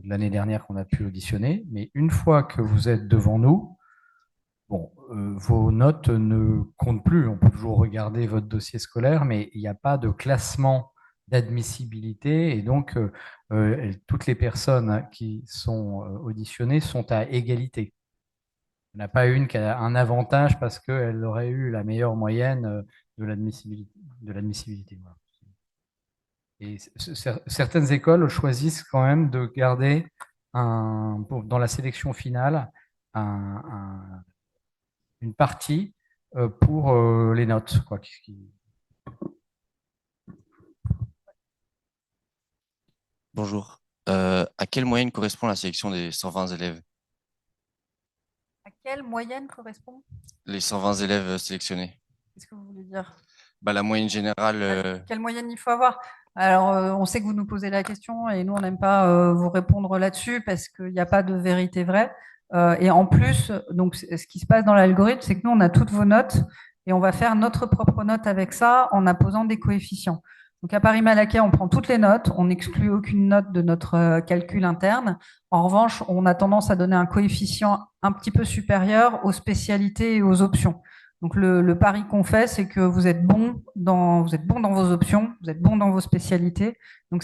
A: l'année dernière qu'on a pu auditionner. Mais une fois que vous êtes devant nous, bon, vos notes ne comptent plus. On peut toujours regarder votre dossier scolaire, mais il n'y a pas de classement d'admissibilité. Et donc, toutes les personnes qui sont auditionnées sont à égalité. Il n'y en a pas une qui a un avantage parce qu'elle aurait eu la meilleure moyenne de l'admissibilité. Voilà. Et certaines écoles choisissent quand même de garder dans la sélection finale une partie pour les notes, quoi.
H: Bonjour. À quelle moyenne correspond la sélection des 120 élèves?
B: À quelle moyenne correspond?
H: Les 120 élèves sélectionnés.
B: Qu'est-ce que vous voulez dire?
H: La moyenne générale.
B: Quelle moyenne il faut avoir? Alors, on sait que vous nous posez la question et nous, on n'aime pas vous répondre là-dessus parce qu'il n'y a pas de vérité vraie. Et en plus, donc, ce qui se passe dans l'algorithme, c'est que nous, on a toutes vos notes et on va faire notre propre note avec ça en apposant des coefficients. Donc, à Paris-Malaquais, on prend toutes les notes, on n'exclut aucune note de notre calcul interne. En revanche, on a tendance à donner un coefficient un petit peu supérieur aux spécialités et aux options. Donc le pari qu'on fait, c'est que vous êtes bon dans vos options, vous êtes bon dans vos spécialités. Donc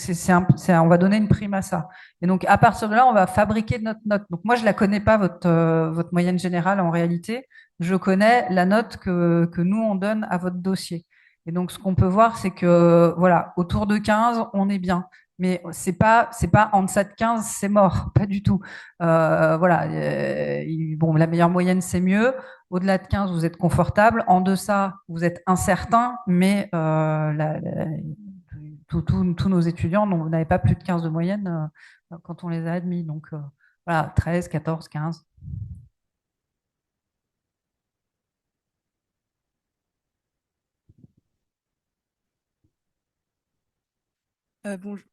B: on va donner une prime à ça. Et donc à partir de là, on va fabriquer notre note. Donc moi, je la connais pas votre moyenne générale en réalité. Je connais la note que nous on donne à votre dossier. Et donc, ce qu'on peut voir, c'est que, voilà, autour de 15, on est bien. Mais c'est pas en deçà de 15, c'est mort, pas du tout. Voilà, bon, la meilleure moyenne, c'est mieux. Au-delà de 15, vous êtes confortable. En deçà, vous êtes incertain, mais tous nos étudiants n'avaient pas plus de 15 de moyenne quand on les a admis. Donc, voilà, 13, 14, 15.
I: Bonjour.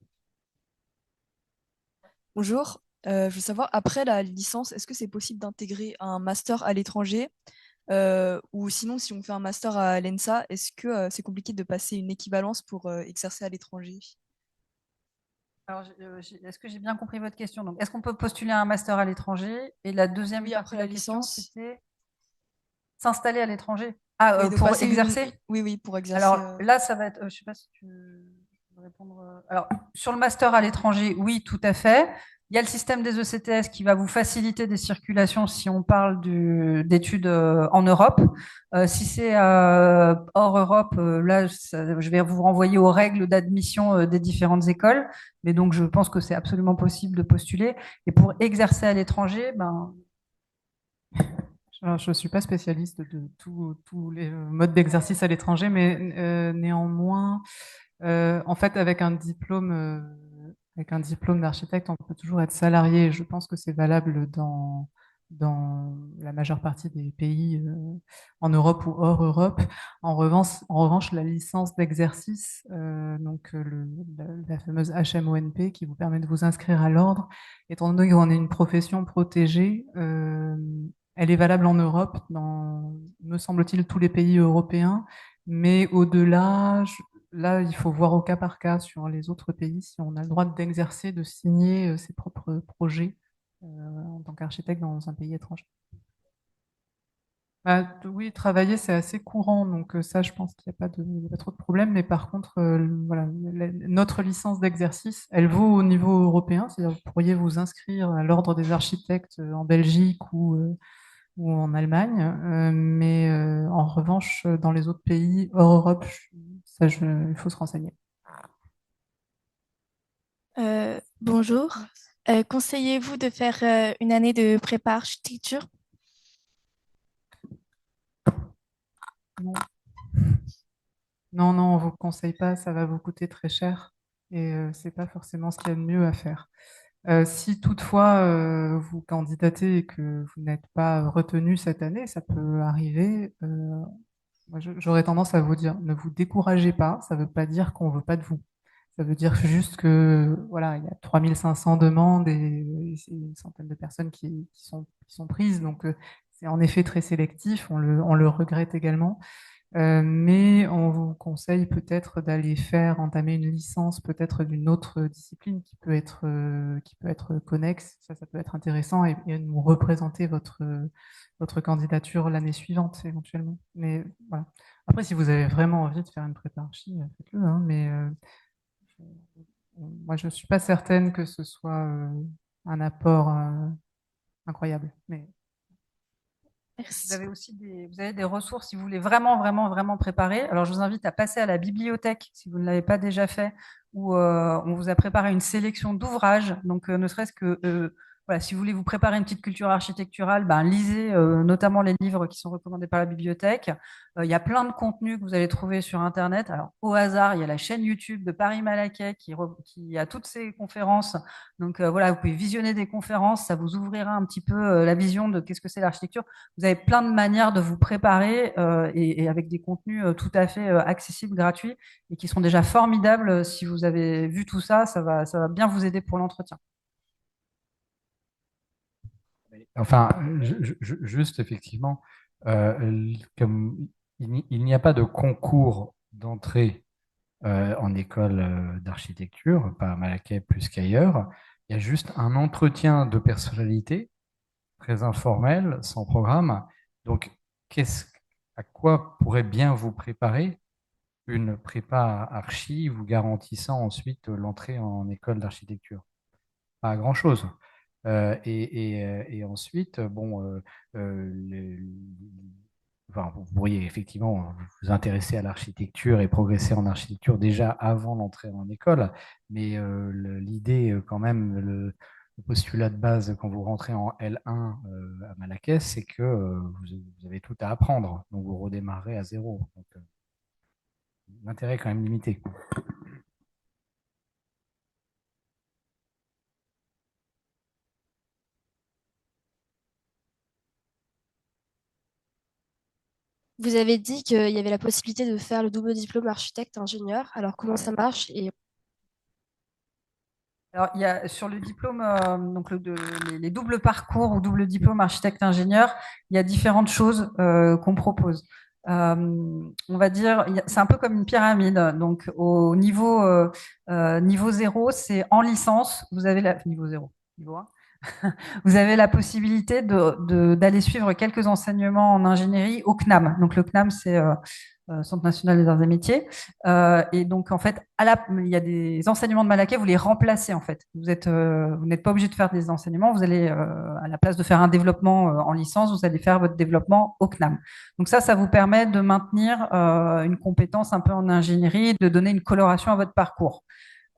I: Bonjour. Je veux savoir, après la licence, est-ce que c'est possible d'intégrer un master à l'étranger? Ou sinon, si on fait un master à l'ENSA, est-ce que c'est compliqué de passer une équivalence pour exercer à l'étranger?
B: Alors, est-ce que j'ai bien compris votre question? Donc, est-ce qu'on peut postuler à un master à l'étranger? Et la deuxième
I: Oui,
B: partie
I: après
B: de
I: la
B: la question,
I: licence.
B: c'était s'installer à l'étranger. Ah,
I: Oui, de
B: pour
I: passer
B: exercer?
I: Oui, oui, pour exercer.
B: Alors là, ça va être, je sais pas si tu veux répondre. Alors, sur le master à l'étranger, oui, tout à fait. Il y a le système des ECTS qui va vous faciliter des circulations si on parle d'études en Europe. Si c'est hors Europe, là, je vais vous renvoyer aux règles d'admission des différentes écoles. Mais donc, je pense que c'est absolument possible de postuler. Et pour exercer à l'étranger, ben,
C: Alors, je ne suis pas spécialiste de tous les modes d'exercice à l'étranger, mais néanmoins, en fait, avec un diplôme d'architecte, on peut toujours être salarié. Je pense que c'est valable dans la majeure partie des pays en Europe ou hors Europe. En revanche, la licence d'exercice, donc la fameuse HMONP, qui vous permet de vous inscrire à l'ordre, étant donné qu'on est une profession protégée, elle est valable en Europe, dans, me semble-t-il, tous les pays européens. Mais au-delà, là, il faut voir au cas par cas sur les autres pays si on a le droit d'exercer, de signer ses propres projets en tant qu'architecte dans un pays étranger. Oui, travailler, c'est assez courant, donc ça, je pense qu'il n'y a pas il y a pas trop de problème. Mais par contre, voilà, notre licence d'exercice, elle vaut au niveau européen, c'est-à-dire vous pourriez vous inscrire à l'ordre des architectes en Belgique ou en Allemagne. Mais en revanche, dans les autres pays hors Europe, il faut se renseigner.
E: Bonjour. Conseillez-vous de faire une année de prépa architecture?
C: Non. Non, non, on vous conseille pas, ça va vous coûter très cher et c'est pas forcément ce qu'il y a de mieux à faire. Si toutefois vous candidatez et que vous n'êtes pas retenu cette année, ça peut arriver. Moi, j'aurais tendance à vous dire, ne vous découragez pas. Ça veut pas dire qu'on veut pas de vous. Ça veut dire juste que voilà, il y a 3500 demandes et c'est une centaine de personnes qui sont prises. Donc c'est en effet très sélectif. On le regrette également. Mais on vous conseille peut-être d'aller entamer une licence peut-être d'une autre discipline qui peut être connexe. Ça peut être intéressant et nous représenter votre candidature l'année suivante éventuellement. Mais voilà. Après, si vous avez vraiment envie de faire une prépa archi, faites-le, hein, mais moi, je ne suis pas certaine que ce soit un apport incroyable. Mais
B: Vous
E: Merci.
B: avez aussi vous avez des ressources si vous voulez vraiment, vraiment, vraiment préparer. Alors, je vous invite à passer à la bibliothèque si vous ne l'avez pas déjà fait, où on vous a préparé une sélection d'ouvrages. Donc, ne serait-ce que, voilà, si vous voulez vous préparer une petite culture architecturale, ben, lisez notamment les livres qui sont recommandés par la bibliothèque. Il y a plein de contenus que vous allez trouver sur Internet. Alors, au hasard, il y a la chaîne YouTube de Paris Malaquais qui a toutes ces conférences. Donc, voilà, vous pouvez visionner des conférences. Ça vous ouvrira un petit peu la vision de qu'est-ce que c'est l'architecture. Vous avez plein de manières de vous préparer et avec des contenus tout à fait accessibles, gratuits et qui sont déjà formidables. Si vous avez vu tout ça, ça va bien vous aider pour l'entretien.
A: Enfin, juste effectivement, comme il n'y a pas de concours d'entrée en école d'architecture, pas à Malaquais plus qu'ailleurs, il y a juste un entretien de personnalité très informel, sans programme. Donc, à quoi pourrait bien vous préparer une prépa archi vous garantissant ensuite l'entrée en école d'architecture? Pas grand-chose. Et ensuite, bon, enfin, vous pourriez effectivement vous intéresser à l'architecture et progresser en architecture déjà avant l'entrée en école, mais l'idée quand même, le postulat de base quand vous rentrez en L1 à Marrakech, c'est que vous avez tout à apprendre, donc vous redémarrez à zéro. Donc, l'intérêt est quand même limité.
J: Vous avez dit qu'il y avait la possibilité de faire le double diplôme architecte-ingénieur. Alors, comment ça marche et
B: Alors, il y a sur le diplôme, donc les doubles parcours ou double diplôme architecte-ingénieur, il y a différentes choses qu'on propose. On va dire, c'est un peu comme une pyramide. Donc, au niveau 0, c'est en licence, vous avez niveau 0, niveau 1, vous avez la possibilité d'aller suivre quelques enseignements en ingénierie au CNAM. Donc, le CNAM, c'est Centre national des arts et métiers. Et donc, en fait, il y a des enseignements de Malaquais, vous les remplacez, en fait. Vous n'êtes pas obligé de faire des enseignements, vous allez, à la place de faire un développement en licence, vous allez faire votre développement au CNAM. Donc ça vous permet de maintenir une compétence un peu en ingénierie, de donner une coloration à votre parcours.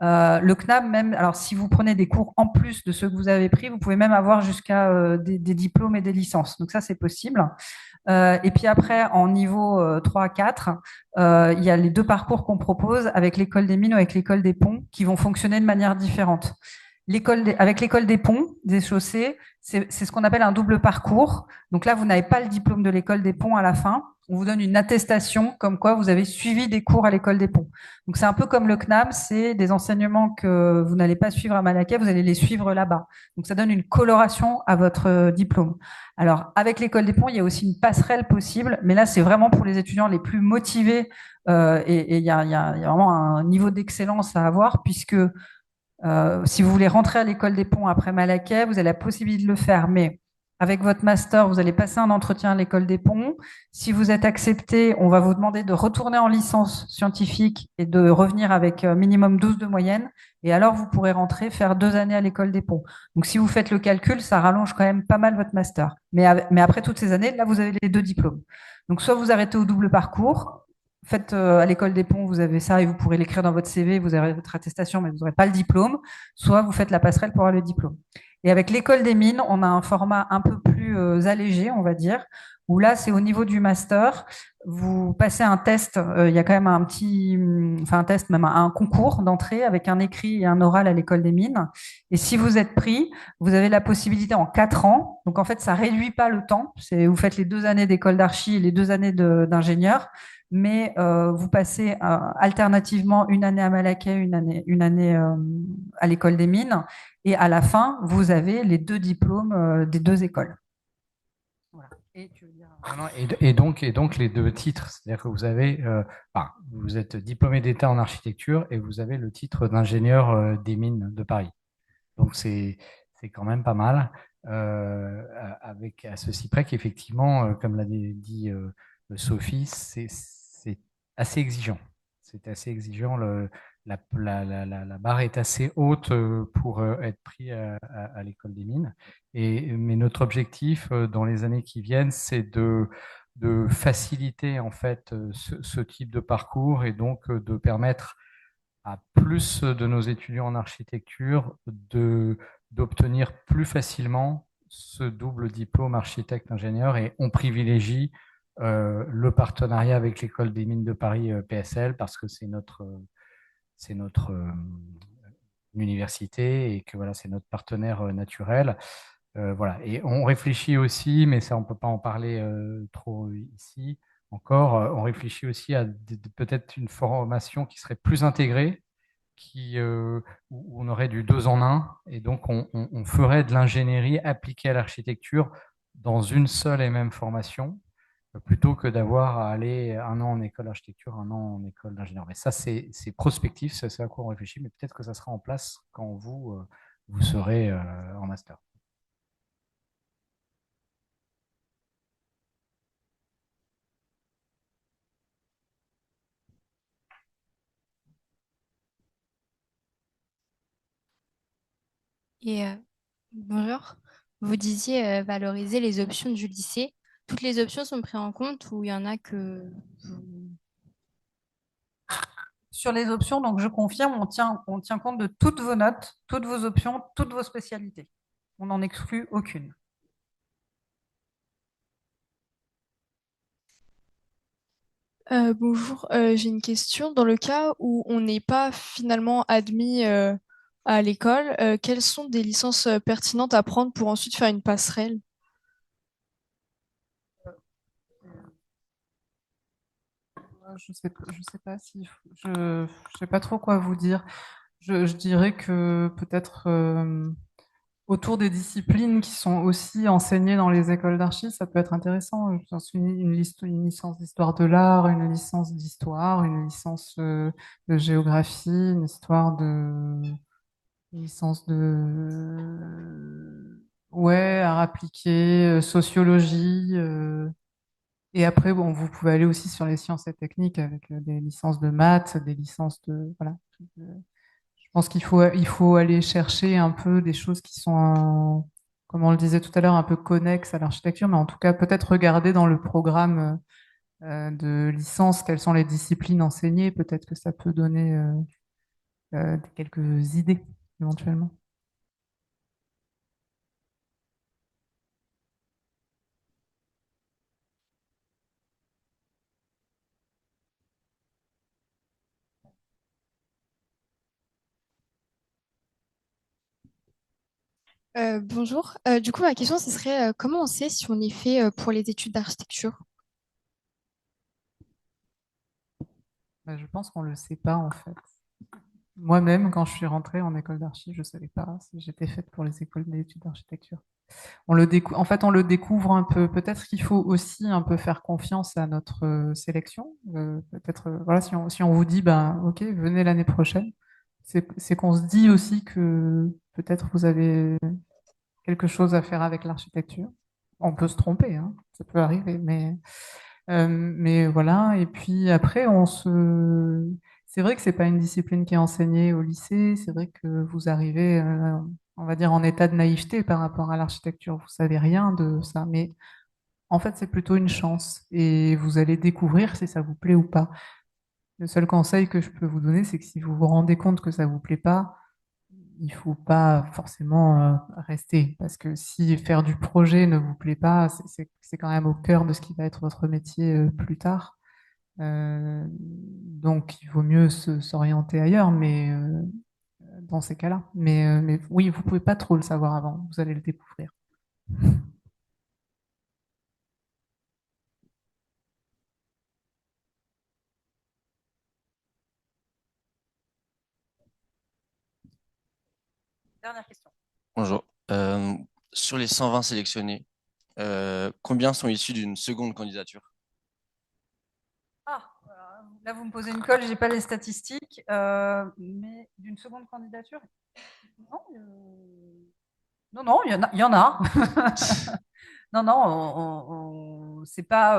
B: Le CNAM, même, alors si vous prenez des cours en plus de ceux que vous avez pris, vous pouvez même avoir jusqu'à des diplômes et des licences. Donc ça, c'est possible. Et puis après, en niveau 3 à 4, il y a les deux parcours qu'on propose avec l'école des mines ou avec l'école des ponts qui vont fonctionner de manière différente. Avec l'école des ponts, des chaussées, c'est ce qu'on appelle un double parcours. Donc là, vous n'avez pas le diplôme de l'école des ponts à la fin. On vous donne une attestation comme quoi vous avez suivi des cours à l'école des ponts. Donc c'est un peu comme le CNAM, c'est des enseignements que vous n'allez pas suivre à Malaquais, vous allez les suivre là-bas. Donc ça donne une coloration à votre diplôme. Alors avec l'école des ponts, il y a aussi une passerelle possible, mais là c'est vraiment pour les étudiants les plus motivés et il y a vraiment un niveau d'excellence à avoir puisque si vous voulez rentrer à l'école des ponts après Malaquais, vous avez la possibilité de le faire, mais avec votre master, vous allez passer un entretien à l'école des ponts. Si vous êtes accepté, on va vous demander de retourner en licence scientifique et de revenir avec minimum 12 de moyenne. Et alors, vous pourrez rentrer, faire 2 années à l'école des ponts. Donc, si vous faites le calcul, ça rallonge quand même pas mal votre master. Mais après toutes ces années, là, vous avez les deux diplômes. Donc, soit vous arrêtez au double parcours, faites à l'école des ponts, vous avez ça et vous pourrez l'écrire dans votre CV, vous aurez votre attestation, mais vous n'aurez pas le diplôme. Soit vous faites la passerelle pour avoir le diplôme. Et avec l'école des mines, on a un format un peu plus allégé, on va dire, où là, c'est au niveau du master. Vous passez un test, il y a quand même enfin un test, même un concours d'entrée avec un écrit et un oral à l'école des mines. Et si vous êtes pris, vous avez la possibilité en 4 ans. Donc en fait, ça réduit pas le temps. Vous faites les 2 années d'école d'archi et les 2 années d'ingénieur mais vous passez alternativement une année à Malaquais, une année à l'école des mines, et à la fin, vous avez les deux diplômes des deux écoles. Voilà. Et tu veux dire...
A: Non, et donc les deux titres, c'est-à-dire que vous avez, vous êtes diplômé d'État en architecture et vous avez le titre d'ingénieur des mines de Paris. Donc c'est quand même pas mal, avec à ceci près qu'effectivement, comme l'a dit Sophie, c'est assez exigeant. C'est assez exigeant. La barre est assez haute pour être pris à l'école des mines. Mais notre objectif dans les années qui viennent, c'est de faciliter en fait ce type de parcours et donc de permettre à plus de nos étudiants en architecture d'obtenir plus facilement ce double diplôme architecte-ingénieur et on privilégie le partenariat avec l'École des mines de Paris PSL parce que c'est notre université et que voilà, c'est notre partenaire naturel. Voilà. Et on réfléchit aussi, mais ça, on ne peut pas en parler trop ici encore, on réfléchit aussi à peut-être une formation qui serait plus intégrée, où on aurait du 2 en 1, et donc on ferait de l'ingénierie appliquée à l'architecture dans une seule et même formation, plutôt que d'avoir à aller 1 an en école d'architecture, 1 an en école d'ingénieur. Mais ça, c'est prospectif, c'est à quoi on réfléchit, mais peut-être que ça sera en place quand vous serez en master.
J: Et bonjour, vous disiez valoriser les options du lycée.
G: toutes les options sont prises en compte ou il y en a que
B: Sur les options, donc je confirme, on tient compte de toutes vos notes, toutes vos options, toutes vos spécialités. On n'en exclut aucune.
E: Bonjour, j'ai une question. Dans le cas où on n'est pas finalement admis à l'école, quelles sont des licences pertinentes à prendre pour ensuite faire une passerelle?
C: Je sais pas si je sais pas trop quoi vous dire. Je dirais que peut-être autour des disciplines qui sont aussi enseignées dans les écoles d'archi, ça peut être intéressant. Je pense une licence d'histoire de l'art, une licence d'histoire, une licence de géographie, une licence de ouais, art appliqué, sociologie. Et après, bon, vous pouvez aller aussi sur les sciences et techniques avec des licences de maths, des licences de voilà. Je pense il faut aller chercher un peu des choses qui sont, comme on le disait tout à l'heure, un peu connexes à l'architecture, mais en tout cas peut-être regarder dans le programme de licence quelles sont les disciplines enseignées. Peut-être que ça peut donner quelques idées éventuellement.
J: Bonjour. Du coup, ma question, ce serait comment on sait si on est fait pour les études d'architecture?
C: Je pense qu'on le sait pas en fait. Moi-même, quand je suis rentrée en école d'archi, je savais pas si j'étais faite pour les écoles d'études d'architecture. En fait, on le découvre un peu. Peut-être qu'il faut aussi un peu faire confiance à notre sélection. Peut-être, voilà, si on vous dit, ben, ok, venez l'année prochaine, c'est qu'on se dit aussi que peut-être vous avez quelque chose à faire avec l'architecture. On peut se tromper, hein, ça peut arriver, mais voilà. Et puis après, c'est vrai que c'est pas une discipline qui est enseignée au lycée. C'est vrai que vous arrivez, on va dire, en état de naïveté par rapport à l'architecture. Vous savez rien de ça, mais en fait, c'est plutôt une chance. Et vous allez découvrir si ça vous plaît ou pas. Le seul conseil que je peux vous donner, c'est que si vous vous rendez compte que ça vous plaît pas, il faut pas forcément rester, parce que si faire du projet ne vous plaît pas, c'est quand même au cœur de ce qui va être votre métier plus tard. Donc, il vaut mieux s'orienter ailleurs, mais dans ces cas-là. Mais oui, vous pouvez pas trop le savoir avant. Vous allez le découvrir.
B: Dernière question.
H: Bonjour. Sur les 120 sélectionnés, combien sont issus d'une seconde candidature?
B: Ah, voilà. Là, vous me posez une colle, j'ai pas les statistiques, mais d'une seconde candidature? Non, non, non, il y en a. Non, non, c'est pas.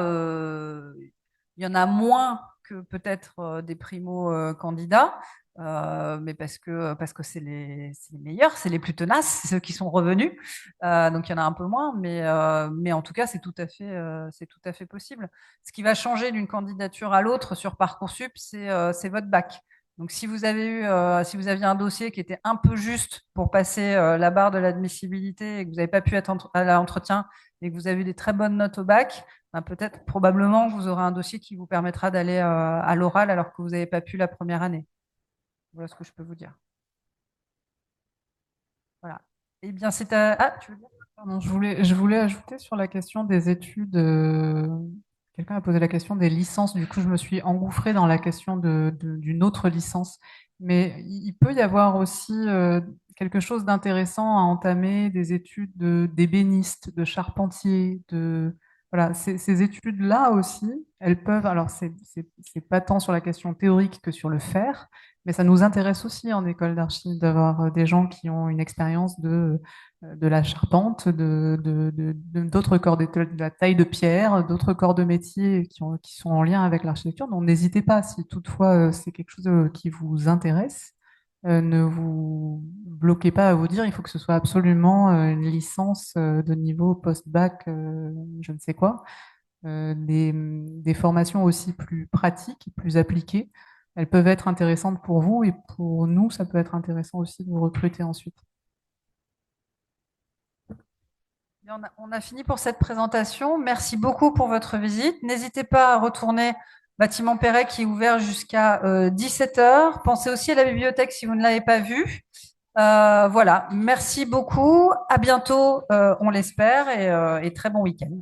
B: Il y en a moins que peut-être des primo-candidats, mais parce que c'est les meilleurs, c'est les plus tenaces, c'est ceux qui sont revenus. Donc il y en a un peu moins, mais en tout cas, c'est tout à fait possible. Ce qui va changer d'une candidature à l'autre sur Parcoursup, c'est votre bac. Donc, si vous aviez un dossier qui était un peu juste pour passer la barre de l'admissibilité et que vous n'avez pas pu être à l'entretien et que vous avez eu des très bonnes notes au bac, ben peut-être, probablement, que vous aurez un dossier qui vous permettra d'aller à l'oral alors que vous n'avez pas pu la première année. Voilà ce que je peux vous dire. Voilà. Eh bien, c'est à... Ah, tu veux dire?
C: Pardon, je voulais ajouter sur la question des études. Quelqu'un a posé la question des licences. Du coup, je me suis engouffrée dans la question d'une autre licence. Mais il peut y avoir aussi quelque chose d'intéressant à entamer, des études d'ébéniste, de charpentier, voilà, ces études-là aussi, elles peuvent. Alors, c'est pas tant sur la question théorique que sur le faire, mais ça nous intéresse aussi en école d'archi d'avoir des gens qui ont une expérience de la charpente, d'autres corps de la taille de pierre, d'autres corps de métier qui sont en lien avec l'architecture. Donc n'hésitez pas, si toutefois c'est quelque chose qui vous intéresse, Ne vous bloquez pas à vous dire il faut que ce soit absolument une licence de niveau post-bac, je ne sais quoi. Des formations aussi plus pratiques, plus appliquées, elles peuvent être intéressantes pour vous et pour nous, ça peut être intéressant aussi de vous recruter ensuite.
B: On a fini pour cette présentation. Merci beaucoup pour votre visite. N'hésitez pas à retourner bâtiment Perret qui est ouvert jusqu'à 17 heures. Pensez aussi à la bibliothèque si vous ne l'avez pas vue. Voilà, merci beaucoup. À bientôt, on l'espère, et très bon week-end.